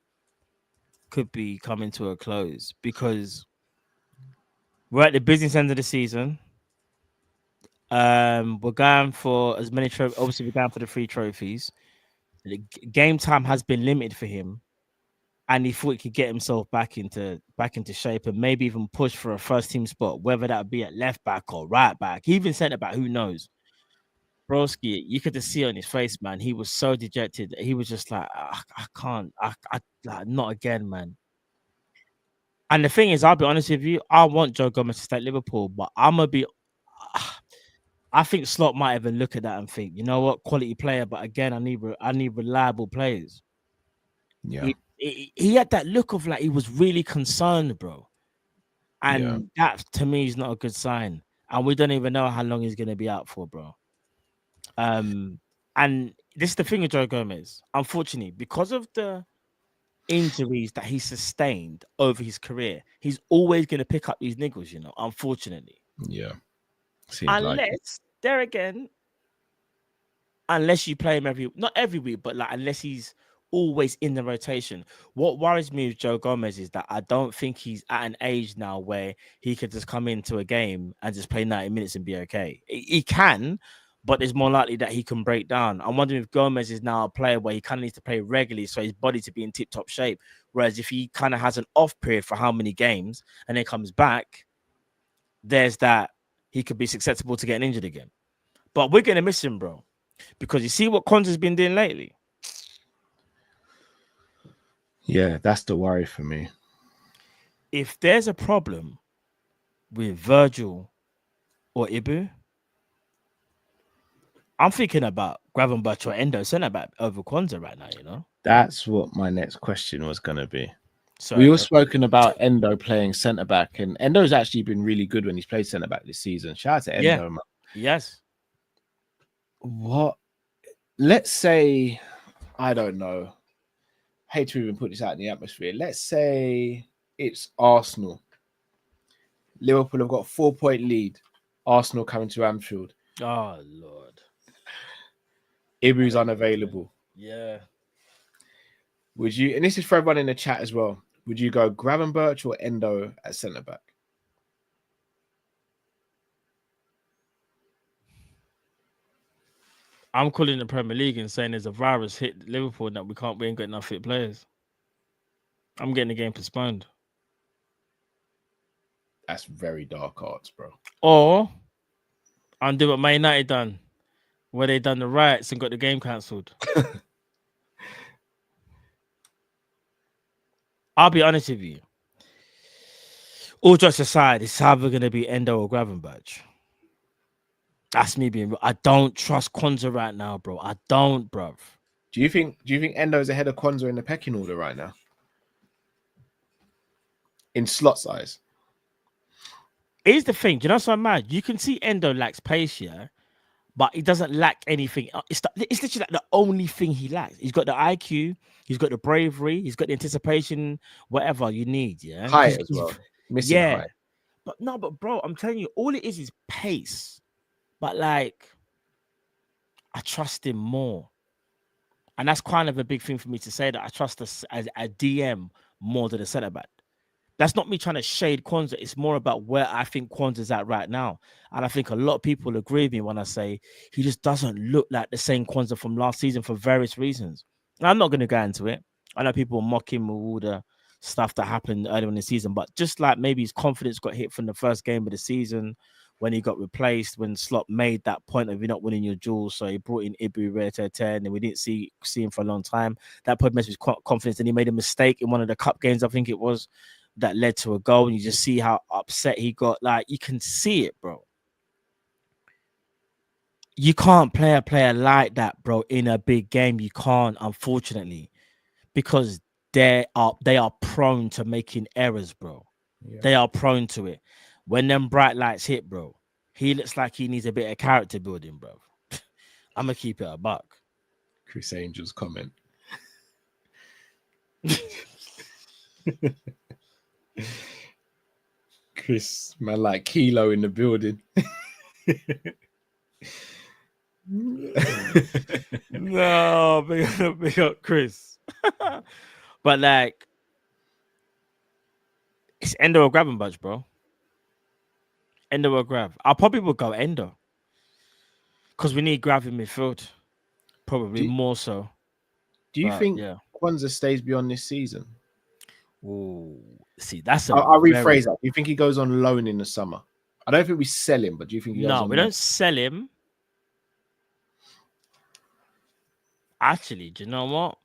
could be coming to a close because we're at the business end of the season. We're going for as many trophies. Obviously, we're going for the 3 trophies. The game time has been limited for him, and he thought he could get himself back into shape and maybe even push for a first team spot, whether that be at left back or right back, even centre back. Who knows? Broski, you could just see on his face, man. He was so dejected. He was just like, I can't, like, not again, man. And the thing is, I'll be honest with you, I want Joe Gomez to stay at Liverpool, but I'm gonna be. I think Slot might even look at that and think, you know what, quality player, but again, I need reliable players. Yeah, he had that look of like he was really concerned, bro, and that to me is not a good sign. And we don't even know how long he's gonna be out for, bro. And this is the thing with Joe Gomez. Unfortunately, because of the injuries that he sustained over his career, he's always going to pick up these niggles, you know, unfortunately. Yeah. Unless you play him not every week, but like unless he's always in the rotation. What worries me with Joe Gomez is that I don't think he's at an age now where he could just come into a game and just play 90 minutes and be okay. He can, but it's more likely that he can break down. I'm wondering if Gomez is now a player where he kind of needs to play regularly so his body to be in tip-top shape. Whereas if he kind of has an off period for how many games and then comes back, there's that he could be susceptible to getting injured again. But we're going to miss him, bro. Because you see what Conte's been doing lately. Yeah, that's the worry for me. If there's a problem with Virgil or Ibu, I'm thinking about Gravenberch or Endo centre back over Kwanzaa right now, you know? That's what my next question was going to be. Sorry, we were spoken about Endo playing centre back, and Endo's actually been really good when he's played centre back this season. Shout out to Endo, man. Yes. What? Let's say, I don't know. hate to even put this out in the atmosphere. Let's say it's Arsenal. Liverpool have got a 4-point lead. Arsenal coming to Anfield. Oh Lord. Ibu's unavailable. Yeah. Would you, and this is for everyone in the chat as well, would you go Gravenberch or Endo at centre back? I'm calling the Premier League and saying there's a virus hit Liverpool that we ain't got enough fit players. I'm getting the game postponed. That's very dark arts, bro. Or I'm doing what Man United done, where they done the riots and got the game cancelled. I'll be honest with you. All jokes aside, it's either going to be Endo or Gravenberch. That's me being real. I don't trust Kwanzaa right now, bro. I don't, bruv. Do you think Endo's ahead of Kwanzaa in the pecking order right now? In slot size? Here's the thing. Do you know something mad? You can see Endo lacks pace, yeah, but he doesn't lack anything. It's literally like the only thing he lacks. He's got the IQ, he's got the bravery, he's got the anticipation, whatever you need, yeah. Height as well. Missing height. But bro, I'm telling you, all it is pace. But like, I trust him more. And that's kind of a big thing for me to say, that I trust as a DM more than a centre back. That's not me trying to shade Kwanzaa. It's more about where I think Kwanzaa's at right now. And I think a lot of people agree with me when I say he just doesn't look like the same Kwanzaa from last season for various reasons. And I'm not going to go into it. I know people mock him with all the stuff that happened earlier in the season, but just like maybe his confidence got hit from the first game of the season when he got replaced, when Slot made that point of you're not winning your duels, so he brought in Ibu, Rete, and we didn't see him for a long time. That put messed with confidence, and he made a mistake in one of the cup games, I think it was, that led to a goal, and you just see how upset he got. Like, you can see it, bro. You can't play a player like that, bro, in a big game. You can't, unfortunately, because they are prone to making errors, bro. Yeah. They are prone to it. When them bright lights hit, bro, he looks like he needs a bit of character building, bro. I'm gonna keep it a buck. Chris Angel's comment. Chris, man, like Kilo in the building. No, big up Chris. But like, it's Endo or Gravenberch, bro. Endo or Grav. I probably would go Endo, because we need Grav in midfield. Probably more so. Do you think Kwanzaa stays beyond this season? Oh, see, that's I'll rephrase that. Do you think he goes on loan in the summer? I don't think we sell him, but do you think he goes on we don't sell him. Actually, do you know what?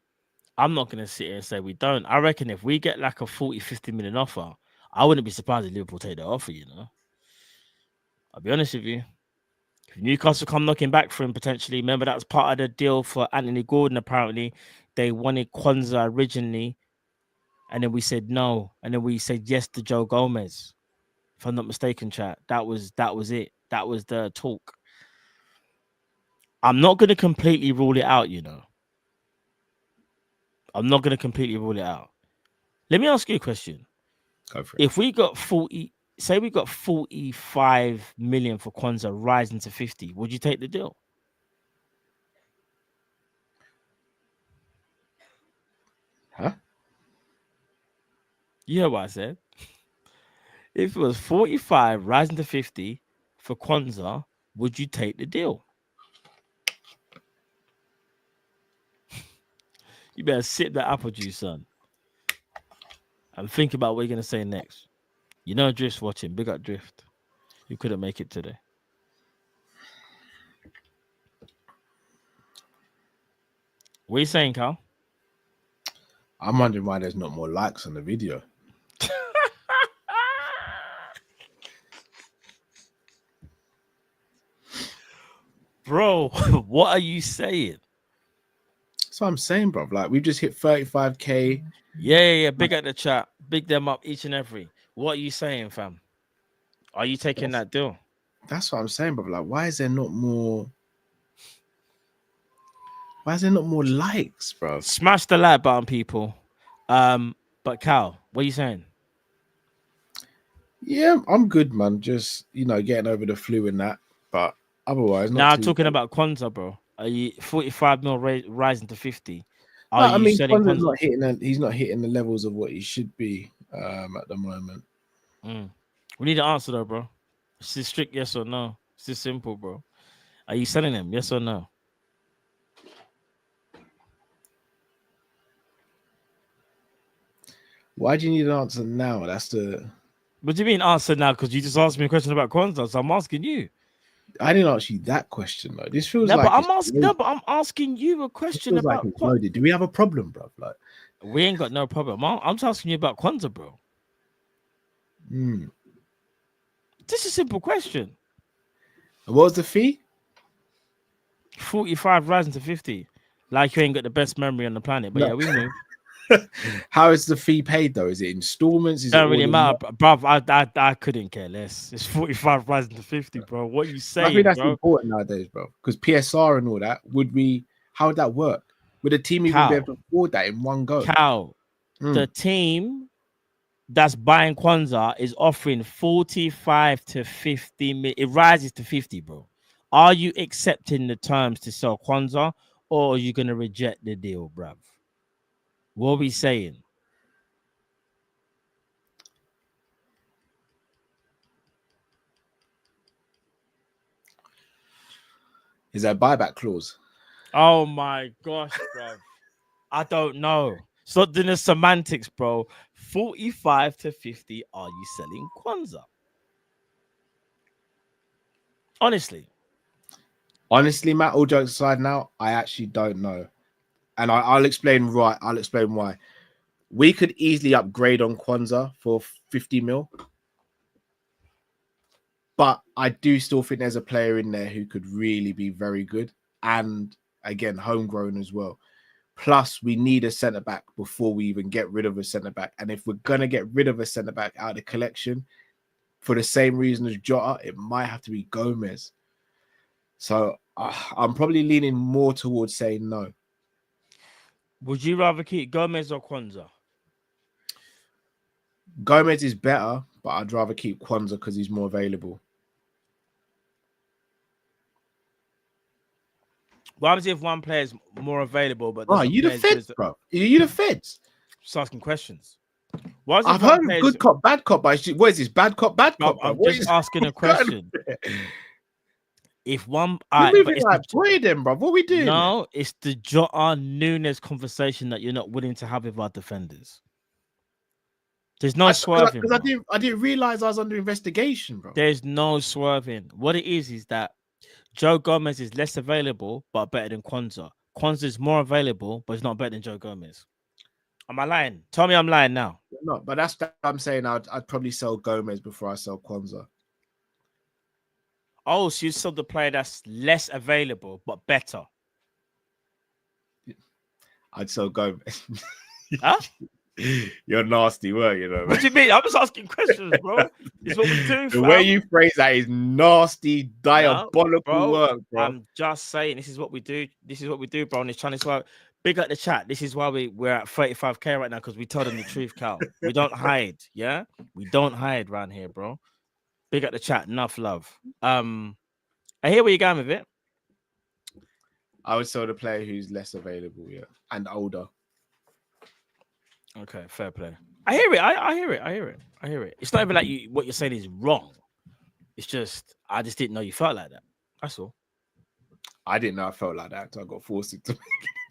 I'm not going to sit here and say we don't. I reckon if we get like a 40-50 million offer, I wouldn't be surprised if Liverpool take that offer, you know? I'll be honest with you. If Newcastle come knocking back for him, potentially, remember that was part of the deal for Anthony Gordon, apparently. They wanted Kwanzaa originally, and then we said no. And then we said yes to Joe Gomez. If I'm not mistaken, chat. That was it. That was the talk. I'm not going to completely rule it out, you know. I'm not going to completely rule it out. Let me ask you a question. Go for it. If we got 45 million for Kwanzaa rising to 50, would you take the deal? Huh? You heard what I said? If it was 45 rising to 50 for Kwanzaa, would you take the deal? You better sip that apple juice, son. And think about what you're going to say next. You know Drift's watching. Big up Drift. You couldn't make it today. What are you saying, Carl? I'm wondering why there's not more likes on the video. Bro, what are you saying? That's what I'm saying, bro. Like, we've just hit 35K. Yeah. Big at the chat. Big them up each and every. What are you saying, fam? Are you taking that deal? That's what I'm saying, bro. Like, why is there not more? Why is there not more likes, bro? Smash the like button, people. But Cal, what are you saying? Yeah, I'm good, man. Just getting over the flu and that, but otherwise not Now too talking bad. about Kwanzaa, bro. Are you 45 mil rising to 50? Are No, I you mean selling Kwanzaa's Kwanzaa? not hitting. He's not hitting the levels of what he should be at the moment. We need an answer though, bro. It's just strict yes or no. It's just simple, bro. Are you selling him? Yes or no? Why do you need an answer now? That's the. What do you mean answer now? Because you just asked me a question about Kwanzaa, so I'm asking you. I didn't ask you that question though. This feels No, but like I'm it's asking. No, loaded. but I'm asking you a This question feels like about it's what? loaded. Do we have a problem, bro? Like, We ain't got no problem. I'm just asking you about Kwanzaa, bro. This is a simple question. what was the fee? 45 rising to 50. Like you ain't got the best memory on the planet. But No. yeah, we move. How is the fee paid though? Is it installments? Is it Don't all really in matter, one? bruv. I couldn't care less. It's 45 rising to 50, bro. What you I think saying, that's bro? important nowadays, bro. Because PSR and all that, how would that work? Would a team even be able to afford that in one go? The team that's buying Kwanzaa is offering 45 to 50 million. It rises to 50, bro. Are you accepting the terms to sell Kwanzaa, or are you gonna reject the deal, bruv? What are we saying? Is there a buyback clause? Oh my gosh, bro. I don't know. Stop doing the semantics, bro. 45 to 50. Are you selling Kwanzaa? Honestly, Matt, all jokes aside now, I actually don't know. And I'll explain why. We could easily upgrade on Kwanzaa for 50 mil. But I do still think there's a player in there who could really be very good. And again, homegrown as well. Plus, we need a centre back before we even get rid of a centre back. And if we're going to get rid of a centre back out of the collection, for the same reason as Jota, it might have to be Gomez. So I'm probably leaning more towards saying no. would you rather keep Gomez or Kwanzaa? Gomez is better, but I'd rather keep Kwanzaa because he's more available. What happens if one player is more available, but Oh, you the feds, bro. You the feds. Just asking questions. I've heard of good cop, bad cop, but what is this? Bad cop, bad cop, bro? I'm just asking a question. If one, you're moving like boy, then, bro. What are we doing? No, it's the Jota Nunes conversation that you're not willing to have with our defenders. There's no swerving. Because I didn't realize I was under investigation, bro. There's no swerving. What it is that Joe Gomez is less available, but better than Kwanzaa. Kwanzaa is more available, but it's not better than Joe Gomez. Am I lying? Tell me I'm lying now. No, but that's what I'm saying. I'd probably sell Gomez before I sell Kwanzaa. Oh, so you sell the player that's less available, but better. I'd sell Gomez. Huh? You're nasty, weren't you? What do you mean? I'm just asking questions, bro. It's what we do. The way you phrase that is nasty, diabolical work, bro. I'm just saying, this is what we do. This is what we do, bro. On this channel, why big up the chat. This is why we're at 35k right now, because we tell them the truth, Cal. We don't hide, yeah. We don't hide around here, bro. Big up the chat. Enough love. I hear where you're going with it. I would sell the player who's less available, yeah, and older. Okay, fair play. I hear it. I hear it. I hear it. I hear it. It's not even like what you're saying is wrong. It's just I just didn't know you felt like that. That's all. I didn't know I felt like that until I got forced into make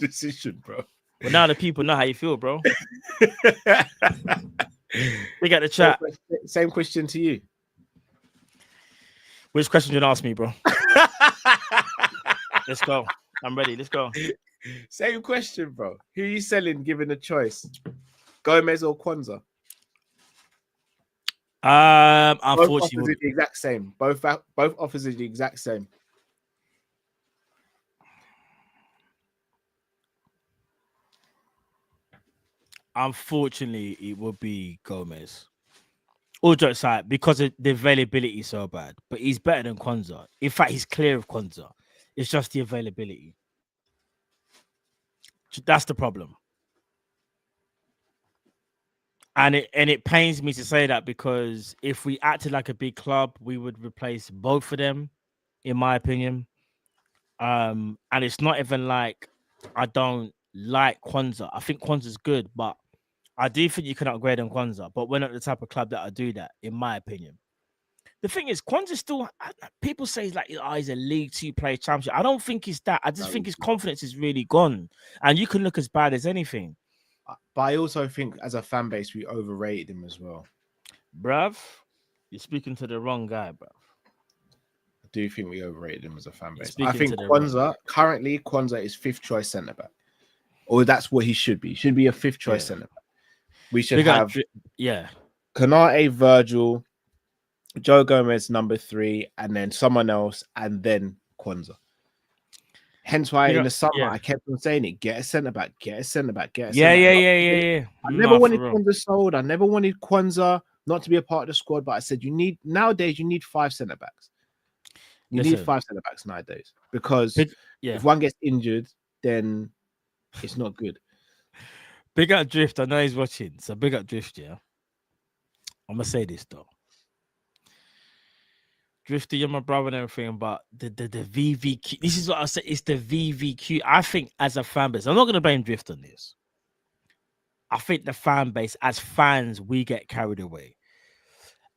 a decision, bro. Well, now the people know how you feel, bro. We got the chat. Same question to you. Which question you ask me, bro? Let's go. I'm ready. Let's go. Same question, bro. Who are you selling given a choice? Gomez or Kwanzaa? Unfortunately, both offers are the exact same. Both offers are the exact same. Unfortunately, it would be Gomez. All jokes aside, because the availability is so bad, but he's better than Kwanzaa. In fact, he's clear of Kwanzaa. It's just the availability. That's the problem. And it pains me to say that, because if we acted like a big club, we would replace both of them, in my opinion. And it's not even like I don't like Kwanzaa. I think Kwanzaa's good, but I do think you can upgrade on Kwanzaa. But we're not the type of club that I do that, in my opinion. The thing is, Kwanzaa still, people say like, oh, he's a League Two player championship. I don't think it's that. I just think his confidence is really gone, and you can look as bad as anything. But I also think as a fan base, we overrated him as well. Bruv, you're speaking to the wrong guy, bruv. I do think we overrated him as a fan base. I think Kwanzaa is 5th choice centre back, or that's what he should be. He should be a 5th choice centre back. We should have Konate, Virgil, Joe Gomez number 3, and then someone else, and then Kwanzaa. Hence why in the summer I kept on saying it: get a centre back, get a centre back, get a centre back. I never wanted Kwanzaa sold. I never wanted Kwanzaa not to be a part of the squad, but I said nowadays you need 5 centre backs. You need 5 centre backs nowadays, because if one gets injured, then it's not good. Big up Drift. I know he's watching, so big up Drift. Yeah, I'm gonna say this though. Drifty, you're my brother and everything, but the VVQ, this is what I say, it's the VVQ. I think as a fan base, I'm not going to blame Drift on this. I think the fan base, as fans, we get carried away.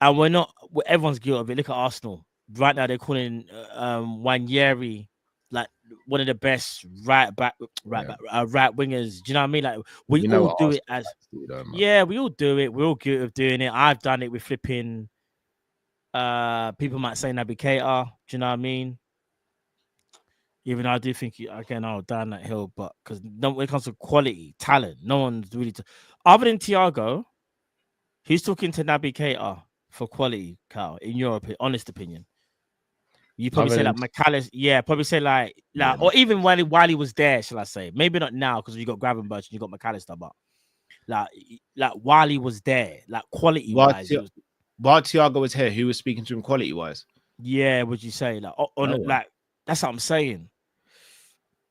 And everyone's guilty of it. Look at Arsenal. Right now, they're calling Wanyeri like one of the best right wingers. Do you know what I mean? Like, we all do it as... we all do it. We're all guilty of doing it. I've done it with flipping... people might say Naby Keita, do you know what I mean? Even though I do think I'll down that hill, but because when it comes to quality, talent, no one's really other than Thiago, who's talking to Naby Keita for quality, Carl, in your honest opinion. You probably say like McAllister, probably say like or even while he was there, shall I say? Maybe not now because you got Gravenberch and you got McAllister, but like while he was there, like quality wise. While Thiago was here, who was speaking to him quality wise? Yeah, would you say like that's what I'm saying.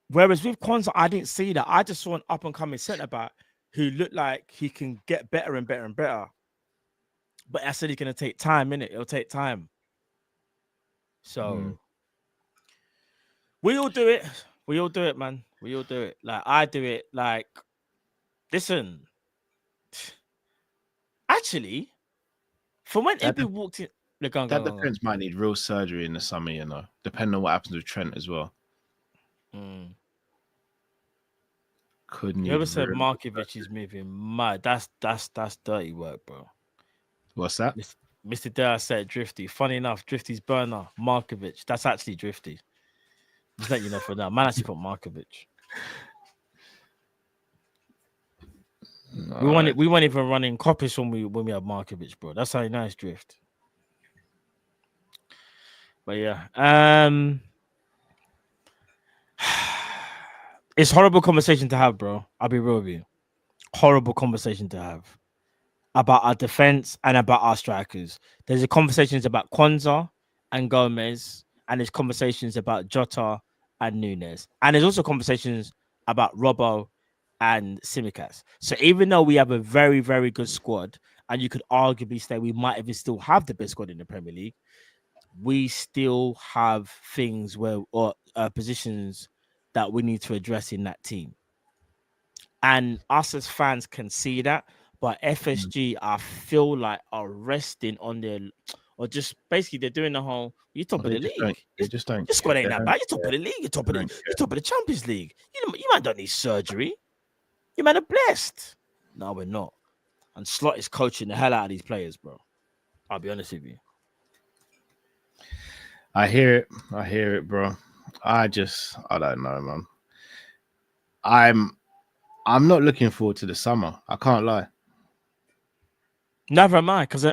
Whereas with Kwanzaa, I didn't see that. I just saw an up and coming centre back who looked like he can get better and better and better. But I said he's gonna take time, innit? It'll take time. So we all do it. We all do it, man. We all do it. Like I do it. Like, listen. Actually. From when Ibby walked in, that defense might need real surgery in the summer, you know, depending on what happens with Trent as well. Couldn't you ever said Markovic is moving mad? That's dirty work, bro. What's that? Mr. Dare said Drifty. Funny enough, Drifty's burner, Markovic. That's actually Drifty. Just let you know for now. Man actually put Markovic. We weren't even running Kopish when we had Markovic, bro. That's how nice Drift. But yeah, it's horrible conversation to have, bro. I'll be real with you. Horrible conversation to have about our defense and about our strikers. There's conversations about Kwanzaa and Gomez, and there's conversations about Jota and Nunes, and there's also conversations about Robbo and Tsimikas. So even though we have a very, very good squad, and you could arguably say we might even still have the best squad in the Premier League, we still have things or positions that we need to address in that team. And us as fans can see that, but FSG, I feel like are resting on their, or just basically they're doing the whole, you're top of the league. They just don't. Your squad ain't that bad. You're top of the league. You're top of the Champions League. You might don't need surgery. You man are blessed. No, we're not. And Slot is coaching the hell out of these players, bro. I'll be honest with you. I hear it, bro. I don't know, man. I'm not looking forward to the summer. I can't lie. Never am I, because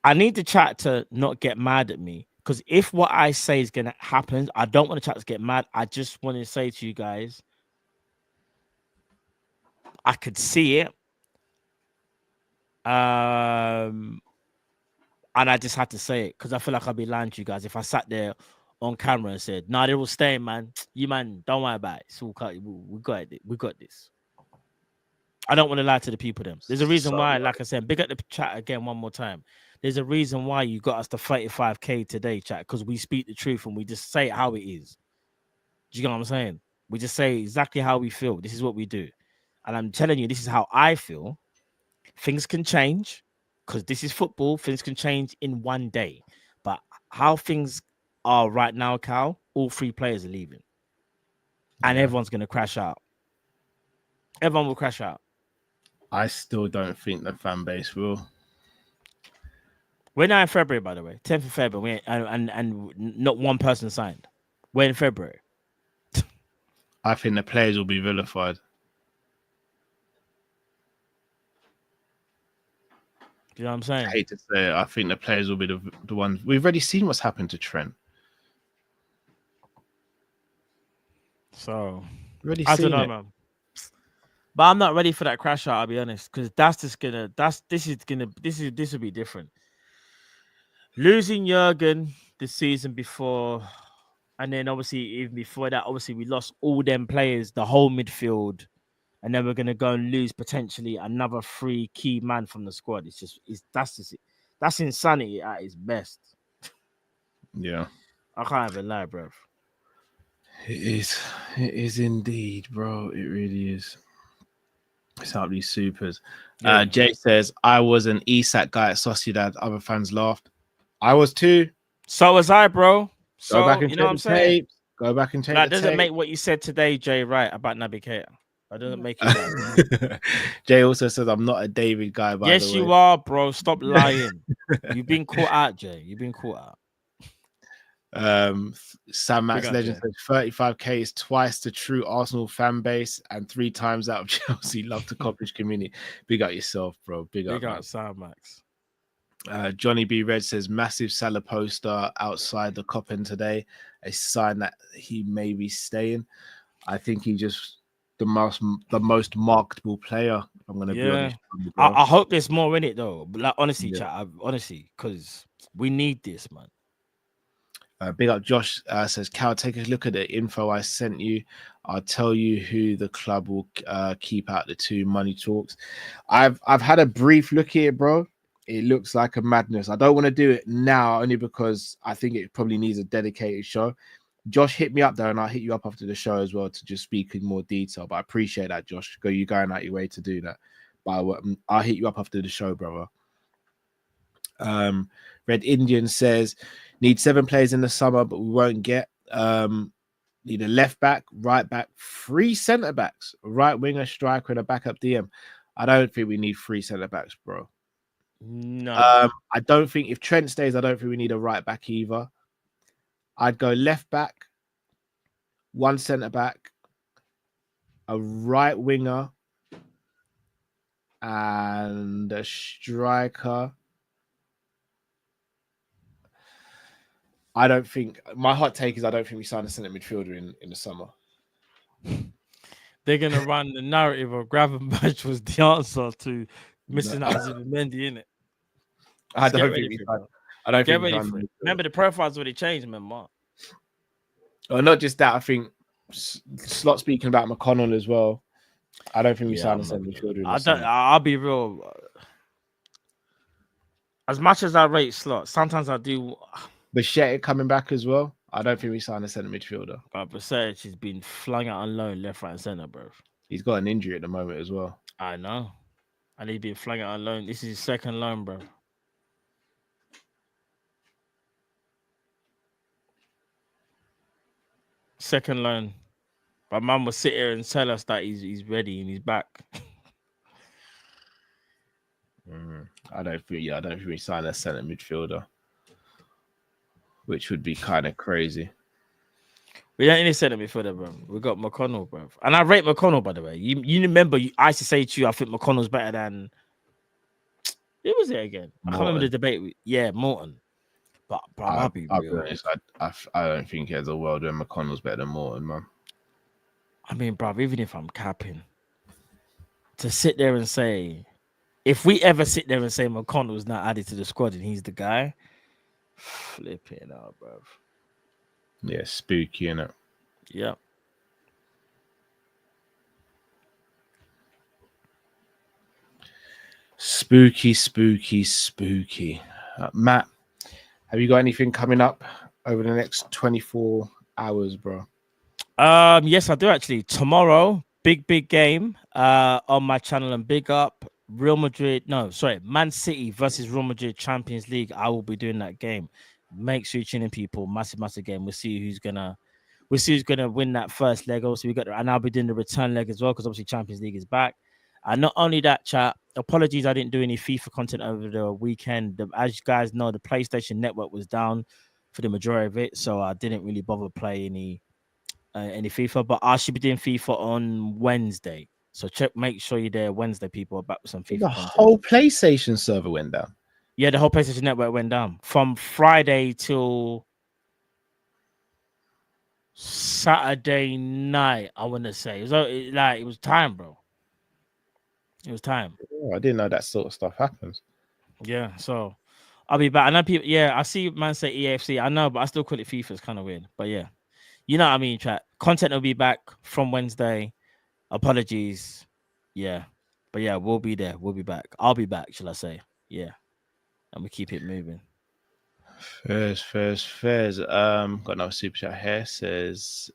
I need the chat to not get mad at me. Because if what I say is going to happen, I don't want the chat to get mad. I just want to say to you guys, I could see it. And I just had to say it because I feel like I'd be lying to you guys if I sat there on camera and said, "Nah, they're all staying, man. You man, don't worry about it. It's all cut. We got it. We got this." I don't want to lie to the people. Them. There's a reason So, why, like I said, big up the chat again one more time. There's a reason why you got us to 35k today, chat, because we speak the truth and we just say it how it is. Do you know what I'm saying? We just say exactly how we feel. This is what we do. And I'm telling you, this is how I feel. Things can change because this is football. Things can change in one day. But how things are right now, Cal, all 3 players are leaving. And everyone's going to crash out. Everyone will crash out. I still don't think the fan base will. We're now in February, by the way. 10th of February. And not one person signed. We're in February. I think the players will be vilified. Do you know what I'm saying? I hate to say it. I think the players will be the ones. We've already seen what's happened to Trent. So, I don't know, man. But I'm not ready for that crash out, I'll be honest, because this will be different. Losing Jurgen the season before, and then obviously even before that, obviously we lost all them players, the whole midfield, and then we're gonna go and lose potentially another 3 key man from the squad. That's insanity at its best. Yeah, I can't even lie, bro. It is indeed, bro. It really is. It's out these supers. Yeah. Jay says, I was an Isak guy at Sociedad. Other fans laughed. I was too. So was I, bro. Go back and you know what I'm saying? tape. Go back and check That the doesn't tape. make what you said today, Jay, right about Naby Keita. That doesn't make it right. Jay also says, I'm not a David guy, by the way. Yes, you are, bro. Stop lying. You've been caught out, Jay. You've been caught out. Sam Max Legend says 35k is twice the true Arsenal fan base and 3 times out of Chelsea. Love to Kopish community. Big up yourself, bro. Big up Sam Max. Johnny B Red says massive Salah poster outside the Coppen today, a sign that he may be staying. I think he just the most marketable player. I'm gonna be honest. I hope there's more in it though. But like honestly, chat, honestly, because we need this, man. Big up Josh says, Cal, take a look at the info I sent you. I'll tell you who the club will keep out the 2 money talks. I've had a brief look at it, bro. It looks like a madness. I don't want to do it now only because I think it probably needs a dedicated show. Josh, hit me up there and I'll hit you up after the show as well to just speak in more detail. But I appreciate that, Josh. You going out your way to do that. But I'll hit you up after the show, brother. Red Indian says, need 7 players in the summer, but we won't get. Need a left back, right back, 3 centre backs, right winger, striker, and a backup DM. I don't think we need 3 centre backs, bro. No. I don't think if Trent stays, I don't think we need a right back either. I'd go left back, 1 centre back, a right winger, and a striker. I don't think my hot take is I don't think we sign a centre midfielder in the summer. They're gonna run the narrative of Gravenberch was the answer to missing out Zubimendi, innit? I don't think we sign. I don't think we sign. Remember the profiles already changed, man. Mark. Well, not just that. I think Slot speaking about McConnell as well. I don't think we sign a centre midfielder. I'll be real. As much as I rate Slot, sometimes I do. Bichette coming back as well. I don't think we sign a centre midfielder. But Bichette has been flung out on loan left, right, and centre, bro. He's got an injury at the moment as well. I know. And he's been flung out on loan. This is his 2nd loan, bro. Second loan. But man will sit here and tell us that he's ready and he's back. I don't think we sign a centre midfielder, which would be kind of crazy. We don't need centre midfielder, bro. We got McConnell, bro. And I rate McConnell, by the way. You remember I used to say to you, I think McConnell's better than who was it again? Morton. I can't remember the debate. Yeah, Morton. But bro, I'll be real. Honest, I don't think there's a world where McConnell's better than Morton, man. I mean, bro, even if I'm capping, to sit there and say, if we ever sit there and say McConnell's not added to the squad and he's the guy, flip it out, bro. Yeah, spooky, innit? Yeah. Spooky. Matt, have you got anything coming up over the next 24 hours, bro? Yes, I do actually. Tomorrow, big game on my channel, and big up Real Madrid. No, sorry, Man City versus Real Madrid Champions League. I will be doing that game. Make sure you tune in, people. Massive game. We'll see who's gonna win that first leg. Also, and I'll be doing the return leg as well, because obviously Champions League is back. And not only that, chat. Apologies, I didn't do any FIFA content over the weekend. As you guys know, the PlayStation Network was down for the majority of it, so I didn't really bother play any FIFA. But I should be doing FIFA on Wednesday, so make sure you're there Wednesday, people. Back with some FIFA. The whole PlayStation server went down. Yeah, the whole PlayStation Network went down from Friday till Saturday night. I want to say it was time, bro. It was time. Oh, I didn't know that sort of stuff happens. Yeah, so I'll be back. I know people. Yeah, I see man say EAFC. I know, but I still call it FIFA. It's kind of weird, but yeah, you know what I mean. Chat content will be back from Wednesday. Apologies. Yeah, but yeah, we'll be there. We'll be back. I'll be back. Shall I say? Yeah, and we keep it moving. Fairs. Got another super chat here. Says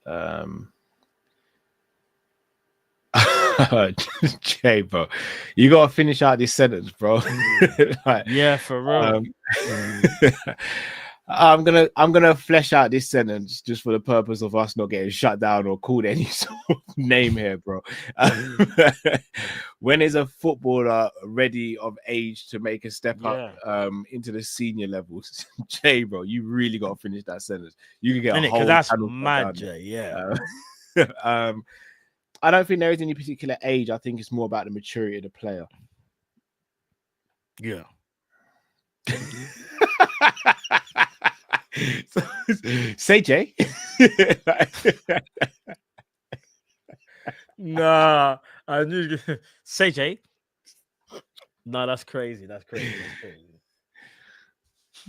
Jay, bro, you gotta finish out this sentence, bro. Like, yeah, for real. I'm gonna flesh out this sentence just for the purpose of us not getting shut down or called any sort of name here, bro. When is a footballer ready of age to make a step up into the senior levels? Jay, bro, you really gotta finish that sentence. You can get a whole, because that's mad, Jay. Yeah. I don't think there is any particular age. I think it's more about the maturity of the player. Yeah. Say Jay. Nah, I knew. Say Jay. No, that's crazy. That's crazy.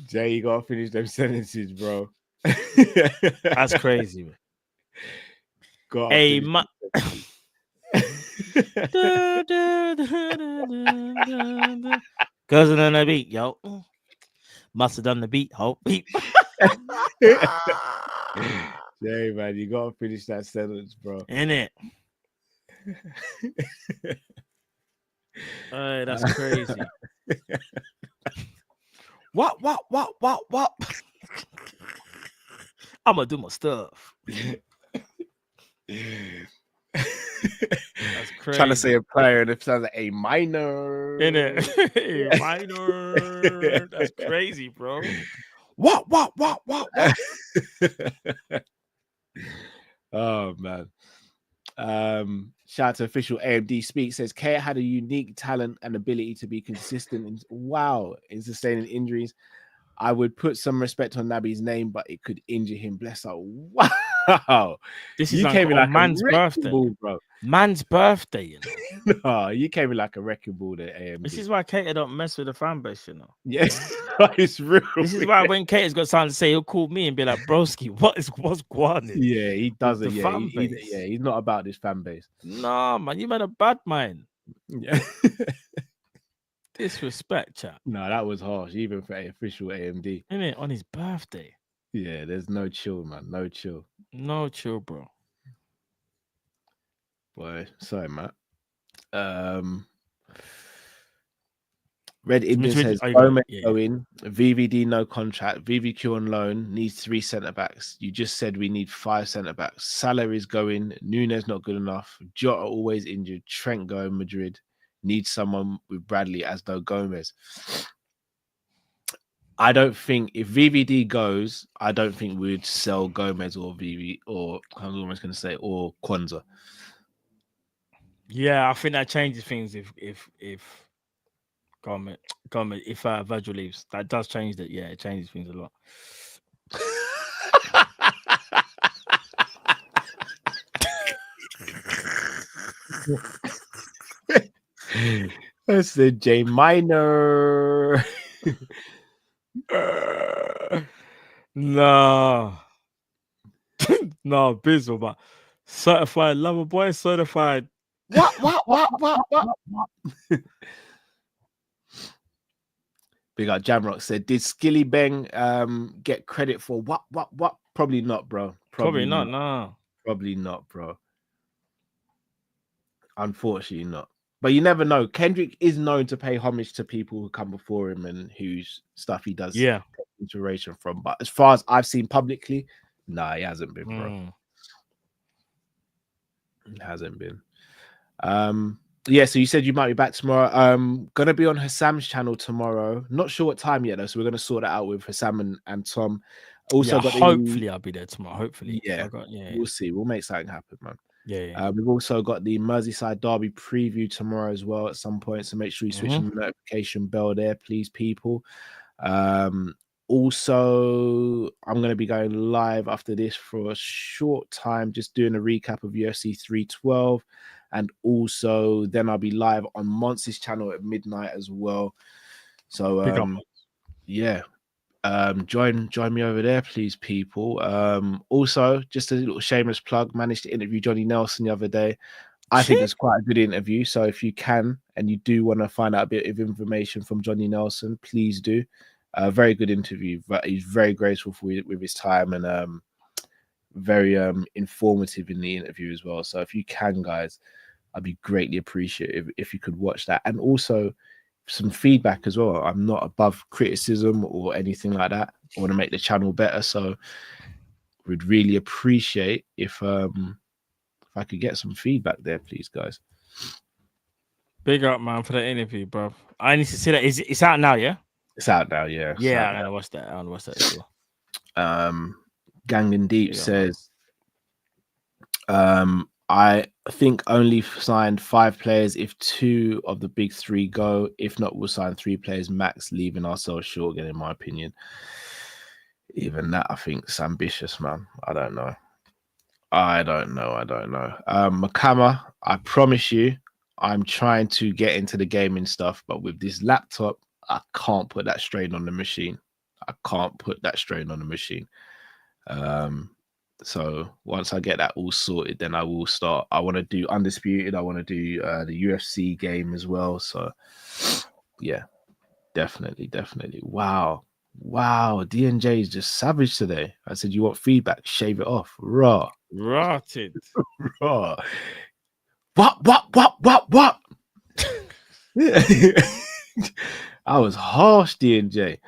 Jay, you gotta finish them sentences, bro. That's crazy, man. Hey, cousin on the beat, yo. Must have done the beat, hope. Jay, man, you gotta finish that sentence, bro. Innit? Hey, that's crazy. What? I'm gonna do my stuff. That's crazy. Trying to say a player and it sounds like A minor. In it. A minor. That's crazy, bro. What? Oh man. Shout out to official AMD Speak. Says Kate had a unique talent and ability to be consistent in sustaining injuries. I would put some respect on Naby's name, but it could injure him. Bless her. Wow. This is came in like man's birthday, ball, bro. Man's birthday, you know. No, you came in like a wrecking ball at AMD. This is why Kate don't mess with the fan base, you know. Yes, it's real. This is why when Kate's got something to say, he'll call me and be like, "Broski, what's going on?" Yeah, he doesn't. He's not about this fan base. Nah, man, you made a bad mind. Yeah. Disrespect, chat. No, that was harsh, even for an official AMD. Isn't it on his birthday? Yeah, there's no chill, man. No chill. No chill, bro. Boy, sorry, Matt. Red Ibn says Gomez going, VVD no contract, VVQ on loan, needs 3 centre backs. You just said we need 5 centre backs. Salah is going, Nunes not good enough. Jota always injured. Trent going Madrid. Need someone with Bradley as no Gomez. I don't think if VVD goes, I don't think we would sell Gomez or VV or I was almost going to say or Kwanzaa. Yeah, I think that changes things if Gomez if Virgil leaves. That does change that. Yeah, it changes things a lot. That's the J minor. No, Bizzle, but certified lover boy, certified. What? Big up Jamrock said, did Skilly Beng get credit for what? Probably not, bro. Probably not. No. Probably not, bro. Unfortunately not. But you never know. Kendrick is known to pay homage to people who come before him and whose stuff he does take inspiration from. But as far as I've seen publicly, nah, he hasn't been, bro. It hasn't been. Yeah, so you said you might be back tomorrow. Gonna be on Hassam's channel tomorrow. Not sure what time yet though, so we're gonna sort it out with Hassam and Tom. Also, hopefully I'll be there tomorrow. Hopefully, we'll see. We'll make something happen, man. Yeah. We've also got the Merseyside derby preview tomorrow as well at some point, so make sure you switch on the notification bell there, please, people. Also, I'm going to be going live after this for a short time, just doing a recap of UFC 312, and also then I'll be live on Monty's channel at midnight as well. So join me over there, please, people. Also, just a little shameless plug, managed to interview Johnny Nelson the other day. I think it's quite a good interview, so if you can and you do want to find out a bit of information from Johnny Nelson, please do. Very good interview, but he's very graceful with his time and very informative in the interview as well. So if you can, guys, I'd be greatly appreciative if you could watch that. And also some feedback as well. I'm not above criticism or anything like that. I want to make the channel better, so we'd really appreciate if I could get some feedback there, please, guys. Big up, man, for that interview, bro. I need to see that. It's out now, yeah? It's out now, yeah. Yeah, I'm gonna watch that. I'm gonna watch that as well. Gangan Deep says, I think only signed 5 players if 2 of the big 3 go. If not, we'll sign 3 players max, leaving ourselves short again, in my opinion. Even that, I think, is ambitious, man. I don't know. Makama, I promise you, I'm trying to get into the gaming stuff, but with this laptop, I can't put that strain on the machine. So once I get that all sorted, then I will start. I want to do Undisputed. I want to do the UFC game as well. So yeah, definitely. Wow, DNJ is just savage today. I said, you want feedback? Shave it off. Rotted. Raw. What? I was harsh, DNJ.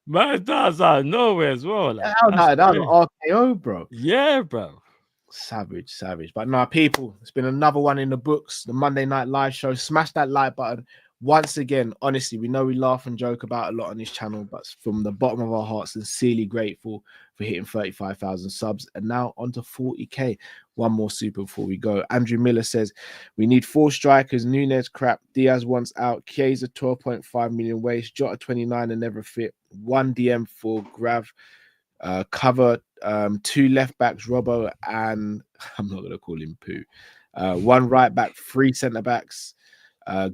Man, that's out of nowhere as well. Like, that was an RKO, bro. Yeah, bro. Savage. But nah, people, it's been another one in the books. The Monday Night Live show. Smash that like button. Once again, honestly, we know we laugh and joke about a lot on this channel, but from the bottom of our hearts, sincerely grateful for hitting 35,000 subs and now onto 40k. One more super before we go. Andrew Miller says, we need 4 strikers. Nunez crap. Diaz once out. Chiesa 12.5 million waste. Jota 29 and never fit. 1 DM for Grav. Cover 2 left backs, Robbo, and I'm not going to call him Poo. 1 right back, 3 centre backs.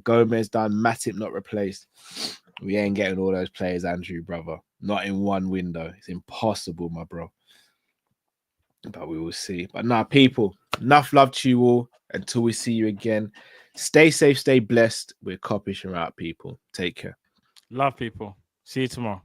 Gomez done, Matip not replaced. We ain't getting all those players, Andrew, brother. Not in one window. It's impossible, my bro. But we will see. But now, people, enough love to you all. Until we see you again. Stay safe, stay blessed. We're Kopish and out, people. Take care. Love, people. See you tomorrow.